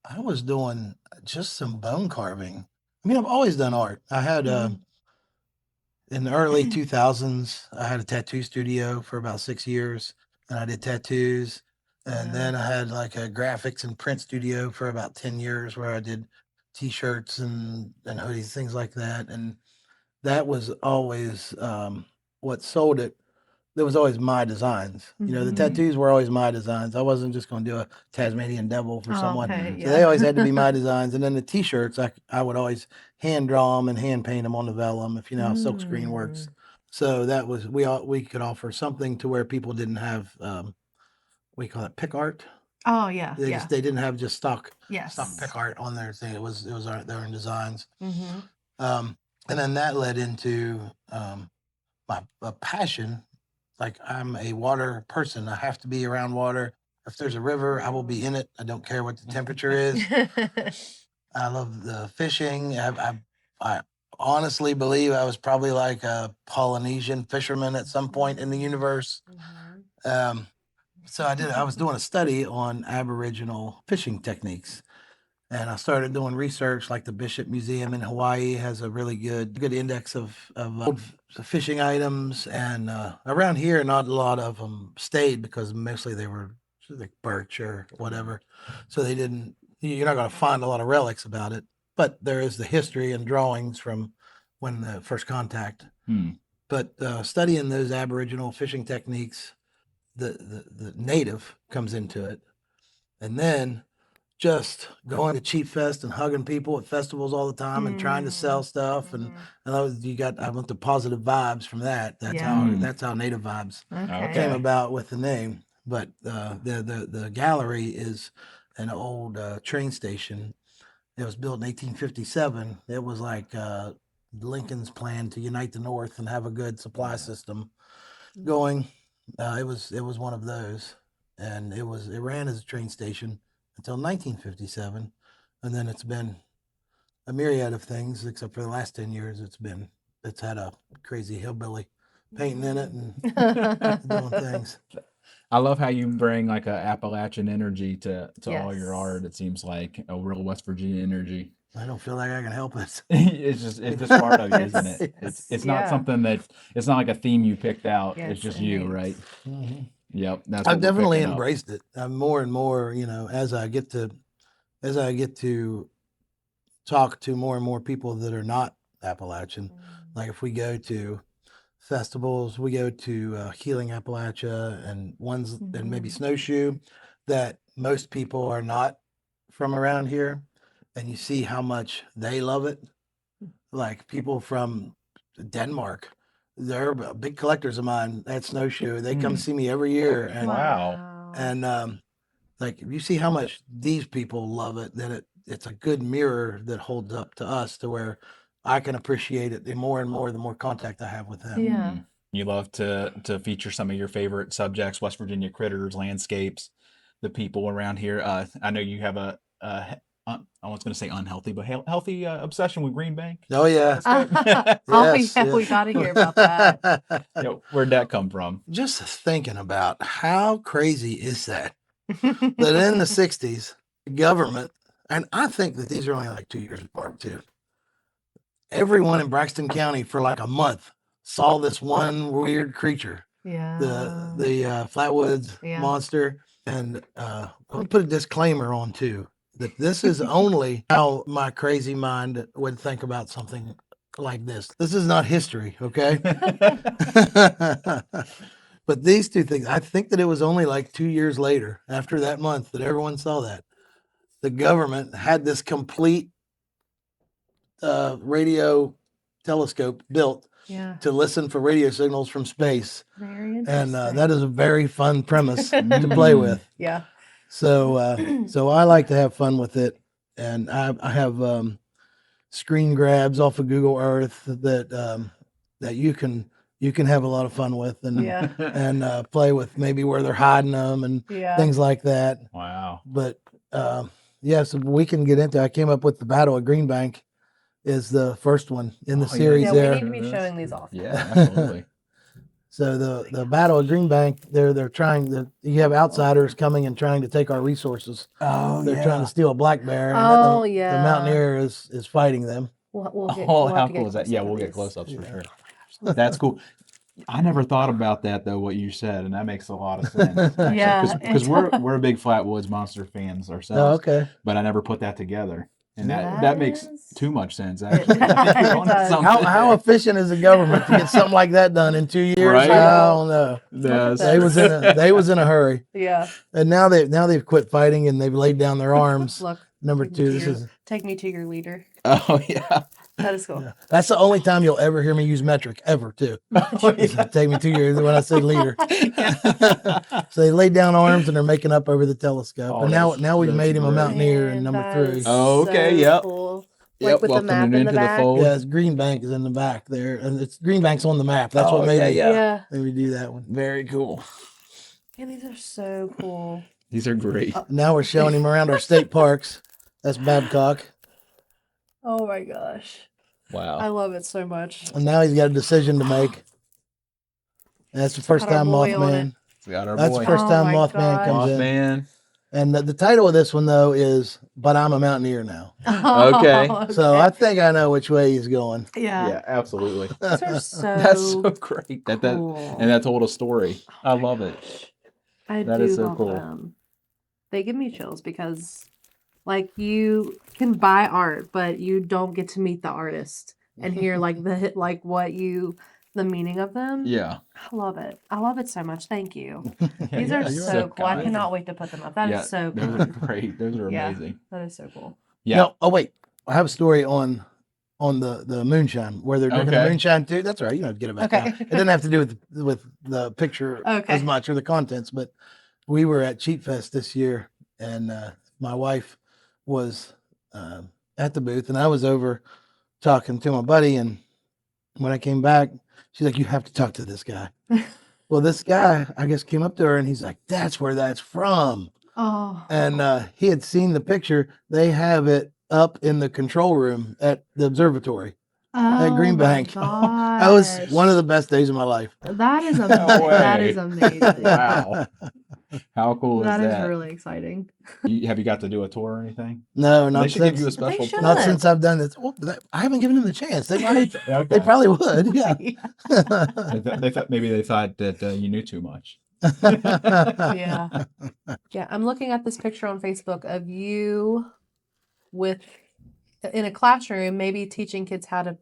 I was doing just some bone carving. I mean, I've always done art. I had in the early 2000s, I had a tattoo studio for about 6 years, and I did tattoos. And then I had like a graphics and print studio for about 10 years, where I did t-shirts and hoodies, things like that. And that was always what sold it. There was always my designs. The tattoos were always my designs. I wasn't just going to do a Tasmanian devil for someone. Okay, So they always had to be my designs. And then the t-shirts, I would always hand draw them and hand paint them on the vellum, if you know how silk screen works. So that was, we could offer something to where people didn't have, we call it pick art. Oh yeah. They didn't have just stock Yes. pick art on their thing. It was their own designs. And then that led into my passion. Like, I'm a water person. I have to be around water. If there's a river, I will be in it. I don't care what the temperature is. I love the fishing. I honestly believe I was probably like a Polynesian fisherman at some point in the universe. So I was doing a study on Aboriginal fishing techniques. And I started doing research, like the Bishop Museum in Hawaii has a really good index of old fishing items. And around here, not a lot of them stayed, because mostly they were like birch or whatever. So you're not going to find a lot of relics about it. But there is the history and drawings from when the first contact. But studying those Aboriginal fishing techniques, the native comes into it. And then just going to Cheap Fest and hugging people at festivals all the time and trying to sell stuff. And I went to Positive Vibes from that. That's how Nativibes came about with the name. But the gallery is an old train station. It was built in 1857. It was like Lincoln's plan to unite the North and have a good supply system going. It was one of those, and it ran as a train station until 1957, and then it's been a myriad of things. Except for the last 10 years, it's had a crazy hillbilly painting in it and doing things. I love how you bring like a Appalachian energy to all your art. It seems like a real West Virginia energy. I don't feel like I can help it. It's just part of you, isn't it? It's not something it's not like a theme you picked out. It's just you, right? Yep. That's I've definitely embraced it. More and more, as I get to talk to more and more people that are not Appalachian. Like if we go to festivals, we go to Healing Appalachia and ones and maybe Snowshoe, that most people are not from around here, and you see how much they love it. Like people from Denmark, they're big collectors of mine at Snowshoe. They come see me every year, and Wow. like if you see how much these people love it, then it's a good mirror that holds up to us to where I can appreciate it more and more the more contact I have with them. Yeah. You love to feature some of your favorite subjects, West Virginia critters, landscapes, the people around here. I know you have I was going to say unhealthy, but healthy obsession with Green Bank. Oh yeah. Oh Yes, yeah, yeah. we gotta hear about that. Where'd that come from? Just thinking about how crazy is that in the 60s, the government, and I think that these are only like 2 years apart too. Everyone in Braxton County for like a month saw this one weird creature, Yeah. the Flatwoods Yeah. monster. And I'm gonna put a disclaimer on too that this is only how my crazy mind would think about something like this. This is not history, okay? But these two things, I think that it was only like 2 years later, after that month, that everyone saw that. The government had this complete radio telescope built Yeah. to listen for radio signals from space. Very And interesting. that is a very fun premise to play with. Yeah. So I like to have fun with it. And I have screen grabs off of Google Earth that you can have a lot of fun with and Yeah. and play with maybe where they're hiding them and Yeah. things like that. Wow. But yeah, so we can get into. I came up with the Battle of Greenbank is the first one in the series Yeah, there. we need to be showing these off. Yeah, absolutely. So the Battle of Greenbank, they're trying to. You have outsiders coming and trying to take our resources. Oh, They're trying to steal a black bear. And Oh, the yeah. mountaineer is fighting them. We'll get, Oh, we'll have how to get cool is that? Yeah, close-up we'll of get these. close-ups for Yeah. sure. That's cool. I never thought about that though, what you said, and that makes a lot of sense. Actually, Yeah, because we're big Flatwoods Monster fans Oh, ourselves, okay. but I never put that together, and That that makes is- too much sense. It Actually, I think you're onto does. something. How efficient is the government to get something like that done in 2 years? Right? I don't know. Yes. They was in a hurry, Yeah. and now they've quit fighting and they've laid down their arms. Look. Number take me two, to this your- is Take me to your leader. Oh yeah. That is cool. yeah. That's the only time you'll ever hear me use metric ever too. Take me to your when I said leader. So they laid down arms and they're making up over the telescope. Oh, and now we've that's made him a great. mountaineer in Man, number that 3. is Oh, okay, so yep. Cool. Yep, Like with the welcoming map in the into the back. fold. Yeah, Greenbank is in the back there, and it's Greenbank's on the map. That's Oh, what made yeah, me yeah. made me do that one. Very cool. Man, these are so cool. These are great. Now we're showing him around our state parks. That's Babcock, Oh my gosh. I Wow. love it so much. and now he's got a decision to make. And that's the first got our time boy on Mothman. it. We got our That's boy. the first Oh time my Mothman comes in. Mothman. And the title of this one though is "But I'm a Mountaineer Now." Okay. So I think I know which way he's going. yeah. Yeah, absolutely. These are so That's so great. That cool. and that told a story. I love it. I That do is so love cool. them. They give me chills because, like, you can buy art, but you don't get to meet the artist and hear like the meaning of them. Yeah. I love it. I love it so much. Thank you. Yeah, These are you're so cool. I kind. cannot wait to put them up. That is Yeah, so those cool. are great. Those are Yeah. amazing. That is so cool. Yeah. No, oh wait, I have a story on the moonshine where they're drinking the Okay. moonshine too. That's all right. You don't have to get it back Okay. out. It doesn't have to do with the picture Okay. as much or the contents, but we were at Cheap Fest this year, and my wife was at the booth, and I was over talking to my buddy, and when I came back, she's like, "You have to talk to this guy." Well, this guy, I guess, came up to her and he's like, "That's where that's from." Oh. And he had seen the picture. They have it up in the control room at the observatory at Greenbank. That was one of the best days of my life. That is No amazing. That way. is amazing. Wow. How cool That is is that? really exciting. Have you got to do a tour or anything? No, They not should give since, you a special should. not tour. since I've done this. Well, I haven't given them the chance. They Okay. probably would. Yeah. They thought maybe they thought that you knew too much. Yeah. Yeah. I'm looking at this picture on Facebook of you in a classroom, maybe teaching kids how to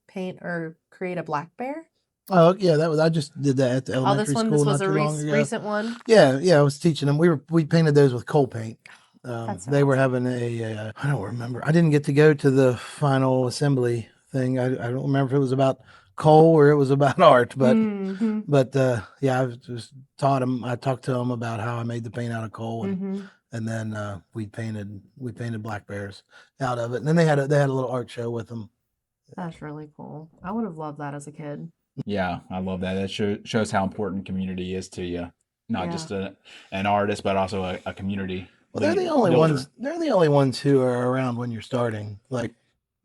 paint or create a black bear. Oh yeah, I just did that at the Oh, this elementary one, school this was not a too long ago. recent one. Yeah, I was teaching them. We painted those with coal paint. That's so They were awesome. having I don't remember. I didn't get to go to the final assembly thing. I don't remember if it was about coal or it was about art, but Mm-hmm. yeah, I just taught them. I talked to them about how I made the paint out of coal, Mm-hmm. and then we painted black bears out of it. And then they had a little art show with them. That's really cool. I would have loved that as a kid. Yeah, I love that. That shows how important community is to you. Not Yeah. just an artist, but also a community Well, they're the only builder. ones. They're the only ones who are around when you're starting. Like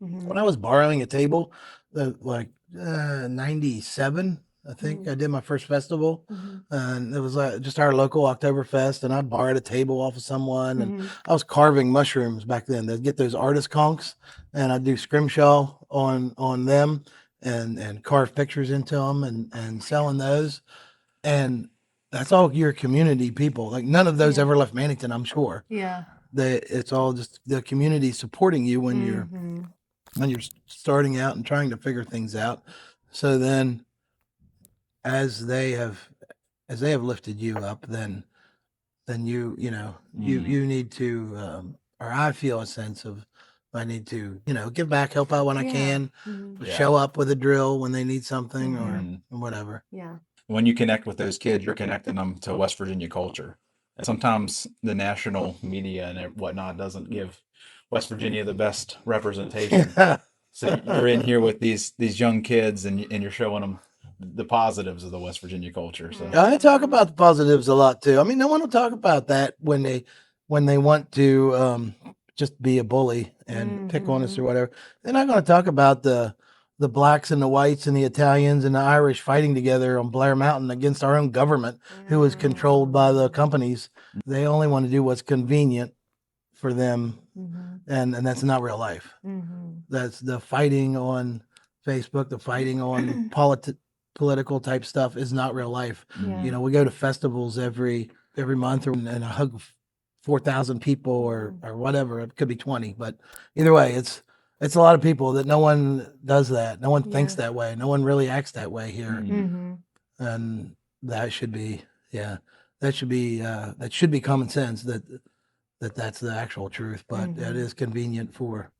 Mm-hmm. when I was borrowing a table, like 97, I think I did my first festival, Mm-hmm. and it was just our local Oktoberfest, and I borrowed a table off of someone, and Mm-hmm. I was carving mushrooms back then. They'd get those artist conchs, and I'd do scrimshaw on them, and carve pictures into them, and selling those, and that's all your community people. Like none of those Yeah. ever left Mannington, I'm sure. Yeah. It's all just the community supporting you when Mm-hmm. you're starting out and trying to figure things out. So then as they have lifted you up, then you need to or I feel a sense of I need to give back, help out when I Yeah. can, Mm-hmm. Yeah. show up with a drill when they need something Mhm. or whatever. Yeah. When you connect with those kids, you're connecting them to West Virginia culture. And sometimes the national media and whatnot doesn't give West Virginia the best representation. So you're in here with these young kids, and you're showing them the positives of the West Virginia culture. So I talk about the positives a lot too. I mean, no one will talk about that when they want to just be a bully and pick on us or whatever. They're not going to talk about the blacks and the whites and the Italians and the Irish fighting together on Blair Mountain against our own government, who is controlled by the companies. They only want to do what's convenient for them, and that's not real life. That's the fighting on Facebook, the fighting on political type stuff is not real life. Yeah. You know, we go to festivals every month and I hug 4,000 people or whatever. It could be 20, but either way, it's a lot of people that no one does that. No one thinks Yeah. that way. No one really acts that way here. Mm-hmm. And that should be, that should be common sense that's the actual truth, but it is convenient for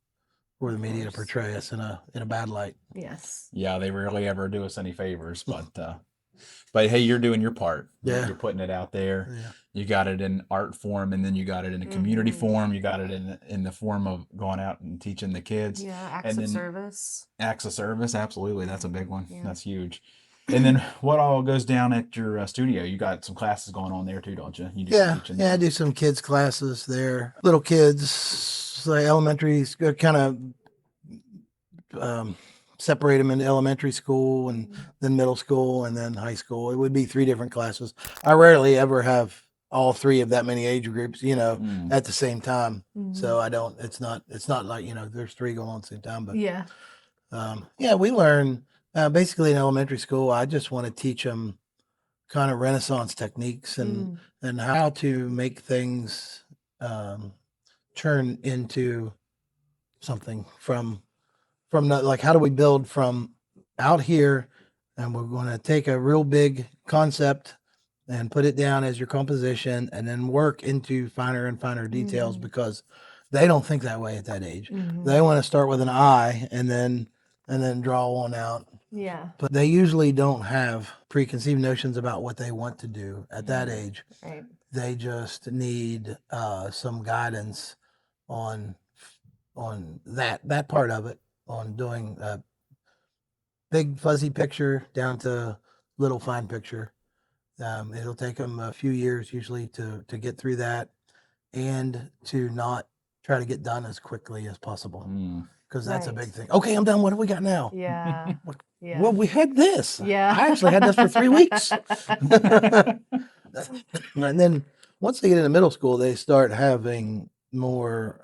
the media to portray us in a bad light. Yes. yeah, they rarely ever do us any favors, but hey, you're doing your part. Yeah. You're putting it out there. Yeah. You got it in art form, and then you got it in a community form. You got it in the form of going out and teaching the kids. Yeah. Acts And of then service. acts of service, absolutely, that's a big one. Yeah. That's huge. And then what all goes down at your studio? You got some classes going on there too, don't you? You do some teaching. Yeah, I do some kids classes there. Little kids, like elementary, kind of separate them into elementary school and then middle school and then high school. It would be 3 different classes. I rarely ever have all 3 of that many age groups, at the same time. So I don't. It's not like there's 3 going on at the same time. But Yeah. we learn basically in elementary school. I just want to teach them kind of Renaissance techniques and how to make things turn into something from the, like how do we build from out here, and we're going to take a real big concept and put it down as your composition and then work into finer and finer details because they don't think that way at that age. They want to start with an eye and then draw one out. Yeah. But they usually don't have preconceived notions about what they want to do at that age. Right. They just need some guidance on that part of it, on doing a big fuzzy picture down to little fine picture. It'll take them a few years usually to get through that and to not try to get done as quickly as possible. Because that's a Right. big thing. Okay, I'm done. What do we got now? Yeah. Yeah. Well, we had this. Yeah. I actually had this for 3 weeks. And then once they get into middle school, they start having more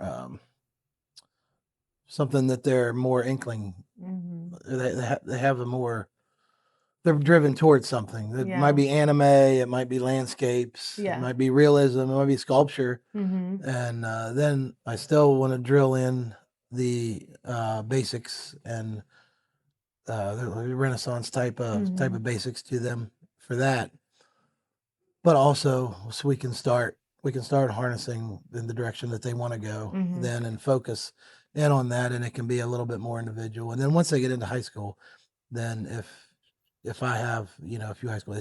something that they're more inkling. They have a more. They're driven towards something. It Yeah. might be anime. It might be landscapes. Yeah. It might be realism. It might be sculpture. Mm-hmm. And then I still want to drill in the basics and the Renaissance type Mm-hmm. of basics to them for that. But also, so we can start harnessing in the direction that they want to go Mm-hmm. then, and focus in on that, and it can be a little bit more individual. And then once they get into high school, then if I have, you know, a few high school,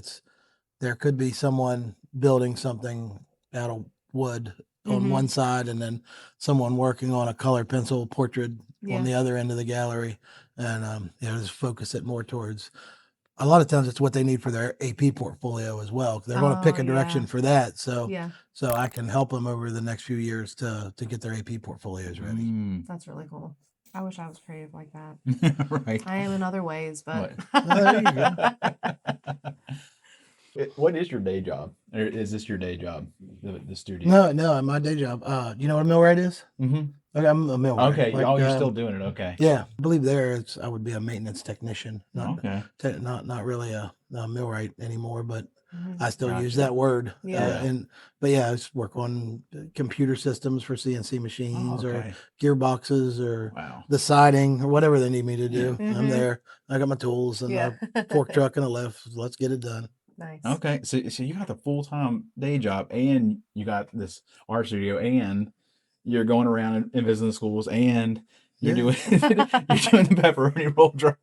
there could be someone building something out of wood on Mm-hmm. one side, and then someone working on a color pencil portrait Yeah. on the other end of the gallery, and you know, just focus it more towards. A lot of times, it's what they need for their AP portfolio as well. They're going to pick Oh, a direction yeah. for that, so Yeah, I can help them over the next few years to get their AP portfolios ready. Mm. that's really cool. I wish I was creative like that. Right. I am in other ways, but There you go. What is your day job? Or is this your day job, the studio? No, my day job. You know what a millwright is? Mm-hmm. Okay, I'm a millwright. Okay. Like, Oh, you're still doing it. Okay. yeah, I believe I would be a maintenance technician, Okay. not really a millwright anymore, but Mhm. I still use Gotcha. that word. Yeah. But yeah, I just work on computer systems for CNC machines Oh, or okay. gearboxes or Wow. the siding or whatever they need me to do. Yeah. I'm Mhm. there. I got my tools and Yeah. a fork truck and a lift. Let's get it done. Nice. Okay. So you got the full-time day job, and you got this art studio, and you're going around and visiting schools, and you're Yeah. doing you're doing the pepperoni roll drop.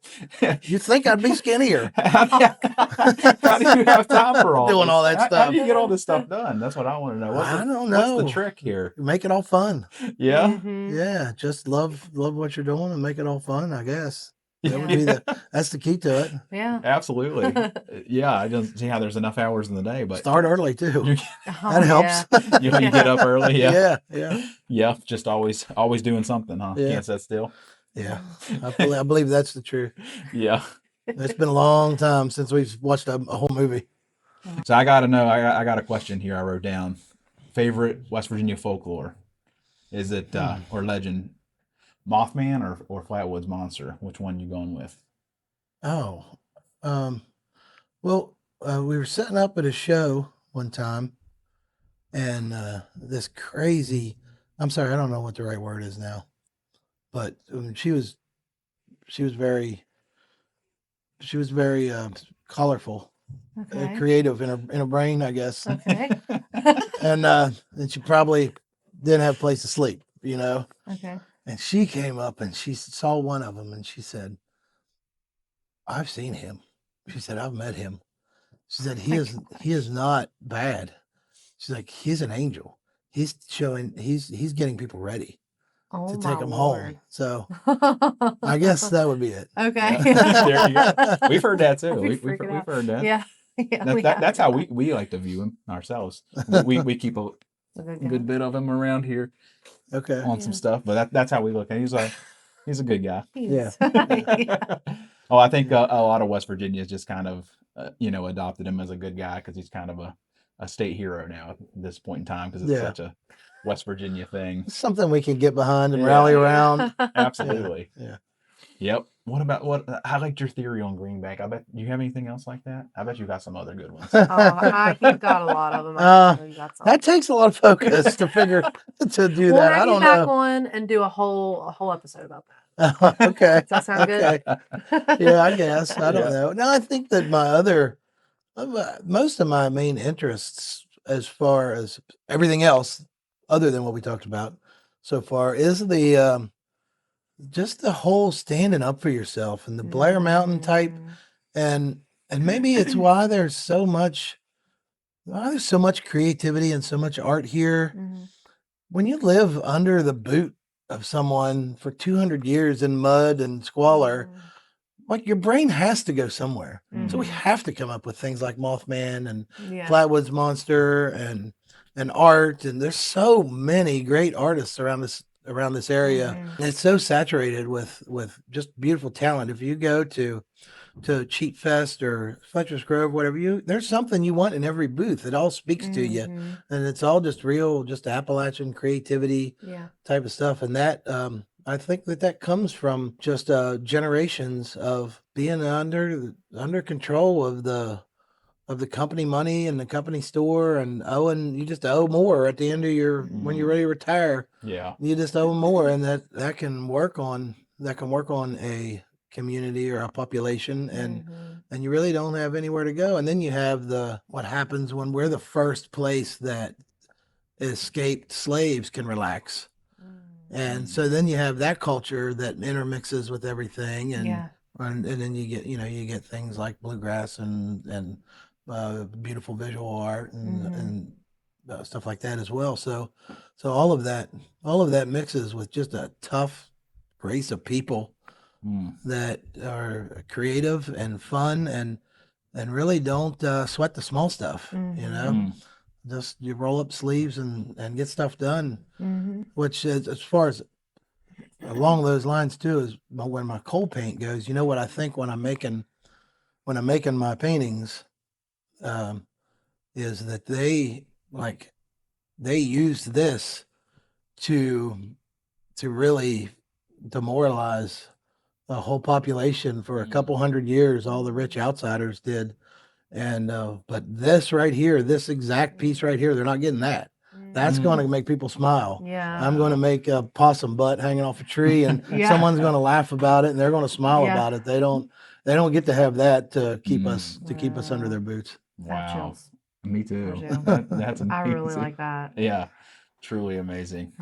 You think I'd be skinnier? How do you have time for all Doing this? all that How stuff. do you get all this stuff done? That's what I want to know. I don't What's the know. trick here? Make it all fun. Yeah. Mhm. Yeah, just love what you're doing and make it all fun, I guess. That would Yeah. be that's the key to it. Yeah. Absolutely. Yeah, I don't see how there's enough hours in the day, but Start early too. you, Oh, That helps. yeah. you get up early. Yeah. Yeah. Yeah. Just always doing something, huh? Yeah. Can't sit still. Yeah. I believe that's the truth. Yeah. It's been a long time since we've watched a whole movie. So I got to know. I got a question here. I wrote down favorite West Virginia folklore. Is it or legend, Mothman or Flatwoods Monster? Which one you going with? Oh, well, we were setting up at a show one time, and this crazy. I'm sorry, I don't know what the right word is now, but she was very colorful, Okay. creative in her brain, I guess, Okay. and she probably didn't have a place to sleep, you know. Okay. And she came up and she saw one of them and she said, "I've seen him." She said, "I've met him." She said, he is not bad." She's like, "He's an angel. He's getting people ready Oh, to my take them Lord. home." So I guess that would be it. Okay. There you go. We've heard that too. We've freaking heard that. Yeah. Yeah. That's how we like to view him ourselves. We keep a good bit of him around here Okay. on some stuff, but that's how we look at him. He's a good guy. Yeah. Oh, I think a lot of West Virginians just kind of adopted him as a good guy because he's kind of a state hero now at this point in time because it's Yeah. such a West Virginia thing. It's something we can get behind and Yeah. rally around. Absolutely. Yeah. Yep. I liked your theory on Greenbank. I bet you have anything else like that. I bet you got some other good ones. You've got a lot of them. You got some. That takes a lot of focus to do We'll that. have I you don't back know. on and do a whole episode about that. Okay. Does that sound good? Okay. Yeah, I guess. I don't Yeah. know. No, I think that most of my main interests, as far as everything else, other than what we talked about so far, is the just the whole standing up for yourself and the Blair Mountain type, and maybe it's why there's so much creativity and so much art here. Mhm. When you live under the boot of someone for 200 years in mud and squalor, like your brain has to go somewhere. So we have to come up with things like Mothman and Yeah. Flatwoods Monster and art. And there's so many great artists around this area. Mhm. It's so saturated with just beautiful talent. If you go to Cheat Fest or Fletcher's Grove, whatever, there's something you want in every booth. It all speaks to you, Mhm. and it's all just real, just Appalachian creativity Yeah. type of stuff. And that I think that comes from just generations of being under control of the company money and the company store, and you just owe more at the end of when you're ready to retire. Yeah. You just owe more, and that can work on a community or a population, and Mhm. you really don't have anywhere to go. And then you have what happens when we're the first place that escaped slaves can relax. And so then you have that culture that intermixes with everything, Yeah. and then you get things like bluegrass and beautiful visual art and stuff like that as well. So all of that mixes with just a tough race of people Mm. that are creative and fun and really don't sweat the small stuff. You know, Mhm. Mm. just you roll up sleeves and get stuff done. Mhm. Which is, as far as along those lines too, is when my coal paint goes. You know what I think when I'm making my paintings, um, is that they use this to really demoralize a whole population for a couple hundred years. All the rich outsiders did, and but this right here, this exact piece right here, they're not getting that. That's Mm. going to make people smile. Yeah. I'm going to make a possum butt hanging off a tree, and Yeah. someone's going to laugh about it, and they're going to smile Yeah. about it. They don't get to have that to keep Mm. us under their boots. I have Wow. chills. Me I too. do. That's amazing. I really like that. Yeah, truly amazing.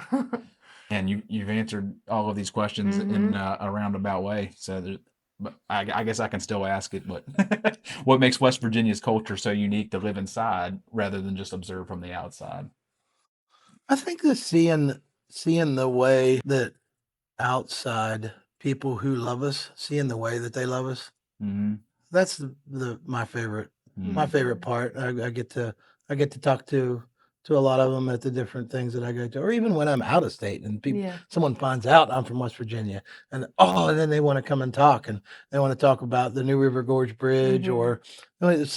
And you've answered all of these questions in a roundabout way. So, but I guess I can still ask it. But what makes West Virginia's culture so unique to live inside rather than just observe from the outside? I think that seeing the way that outside people who love us, seeing the way that they love us, Mm-hmm. that's my favorite part. I get to talk to a lot of them at the different things that I go to, or even when I'm out of state and Yeah. someone finds out I'm from West Virginia, and then they want to come and talk, and they want to talk about the New River Gorge Bridge or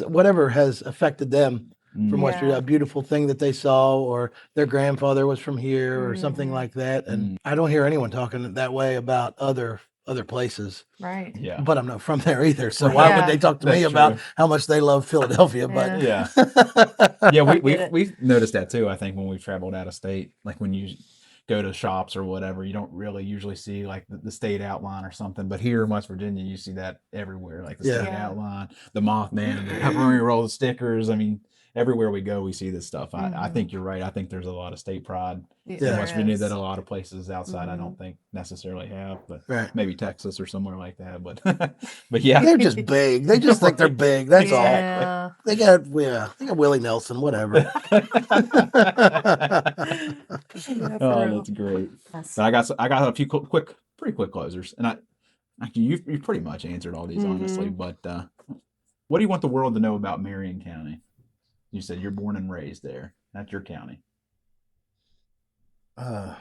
whatever has affected them from West Virginia, Yeah. a beautiful thing that they saw, or their grandfather was from here, or something like that. And I don't hear anyone talking that way about other places. Right. Yeah. But I'm not from there either. So Right. why Yeah. would they talk to me That's about true. how much they love Philadelphia? But Yeah. Yeah. Yeah, I get it. we've noticed that too. I think when we've traveled out of state, like when you go to shops or whatever, you don't really usually see like the state outline or something. But here in West Virginia, you see that everywhere, like the Yeah. state Yeah. outline, the Mothman, the pepperoni roll, the stickers. I mean, everywhere we go, we see this stuff. I think you're right. I think there's a lot of state pride in Yeah. West Virginia that a lot of places outside I Mhm. don't think necessarily have, but Right. maybe Texas or somewhere like that. But but yeah, They're just big. They just think they're Right. big. That's all. Yeah. They got Willie Nelson, whatever. Yeah, for Oh, real. that's great. Yes. But I got a few pretty quick closers, and actually you pretty much answered all these honestly. But what do you want the world to know about Marion County? You said you're born and raised there. That's your county. I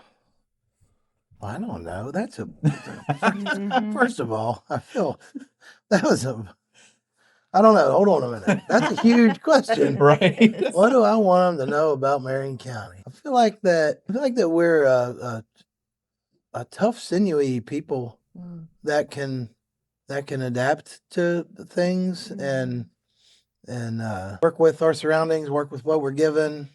don't know. That's a Mhm. first of all, I feel that was I don't know. Hold on a minute. That's a huge question. Right? What do I want them to know about Marion County? I feel like that we're a tough, sinewy people Mm. that can adapt to things and work with our surroundings, work with what we're given,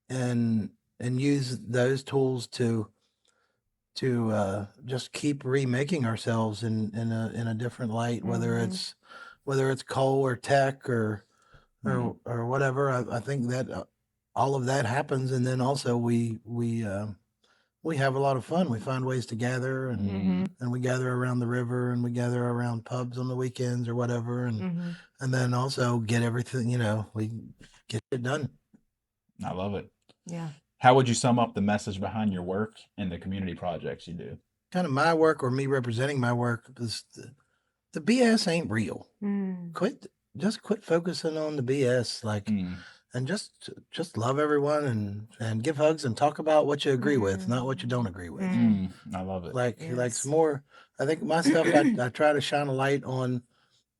and use those tools to just keep remaking ourselves in a different light, whether it's coal or tech or whatever. I think that all of that happens, and then also we have a lot of fun. We find ways to gather, and we gather around the river, and we gather around pubs on the weekends or whatever, and then also get everything. We get it done. I love it. Yeah. How would you sum up the message behind your work and the community projects you do? Kind of my work, or me representing my work, is the BS ain't real. Mm. Just quit focusing on the BS, and just love everyone and give hugs and talk about what you agree with, not what you don't agree with. I love it. Like Yes. some more. I think my stuff. I try to shine a light on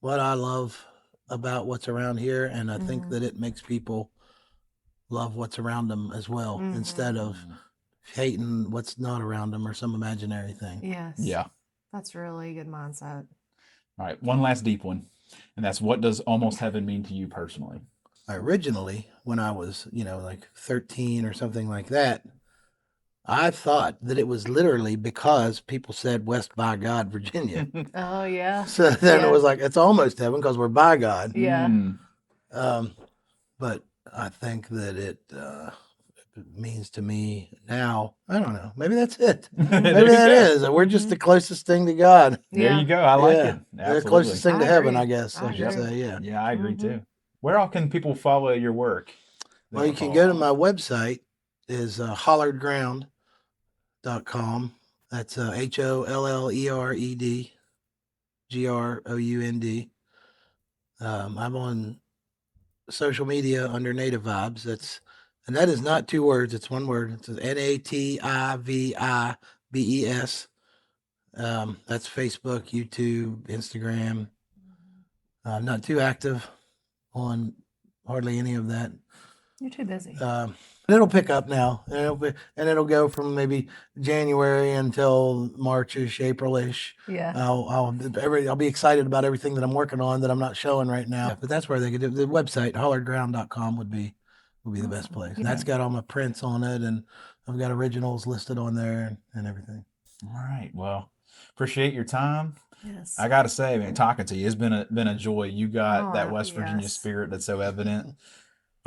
what I love about what's around here, and I think that it makes people love what's around them as well, instead of hating what's not around them or some imaginary thing. Yes. Yeah. That's really good mindset. All right, one last deep one, and that's what does almost heaven mean to you personally? Originally, when I was like 13 or something like that, I thought that it was literally because people said West by God, Virginia. Oh yeah. So then Yeah. it was like, it's almost heaven because we're by God. Yeah. But I think that it means to me now, I don't know. Maybe that's it. There Maybe you that go. is. We're just the closest thing to God. There Yeah. you go. I like Yeah. it. The Absolutely. closest thing to I heaven, agree. I guess I I should agree. say. Yeah. Yeah, I agree Mhm. too. Where all can people follow your work? that Well, you will can follow go to along? my website is holleredground.com. That's HOLLEREDGROUND. I'm on social media under Nativibes. And that is not two words, it's one word. It's NATIVIBES. That's Facebook, YouTube, Instagram. I'm not too active on hardly any of that. You're too busy. And it'll pick up now, and it'll go from maybe January until Marchish, Aprilish. Yeah. I'll be excited about everything that I'm working on that I'm not showing right now. But that's where they could do the website. Holleredground.com would be the best place. Yeah. That's got all my prints on it, and I've got originals listed on there and everything. All right. Well, appreciate your time. Yes. I gotta say, man, talking to you, it's been a joy. You got that West Virginia yes. spirit that's so evident.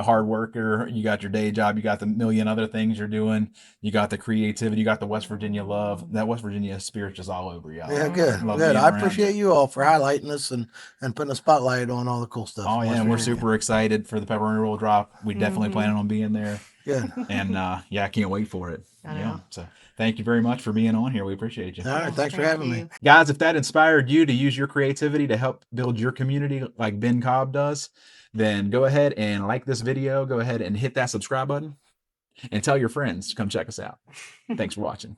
A hard worker. You got your day job. You got the million other things you're doing. You got the creativity. You got the West Virginia love. That West Virginia spirit just all over you. Yeah, good. Love Good. being I around appreciate you all for highlighting us and putting a spotlight on all the cool stuff. Oh in yeah, West and we're Virginia. super excited for the pepperoni roll drop. We definitely planning on being there, Good. and yeah, I can't wait for it. I Yeah. know. So thank you very much for being on here. We appreciate you. All right. Yes, Thanks for thank having me. you. Guys, if that inspired you to use your creativity to help build your community like Ben Kolb does, then go ahead and like this video. Go ahead and hit that subscribe button and tell your friends to come check us out. Thanks for watching.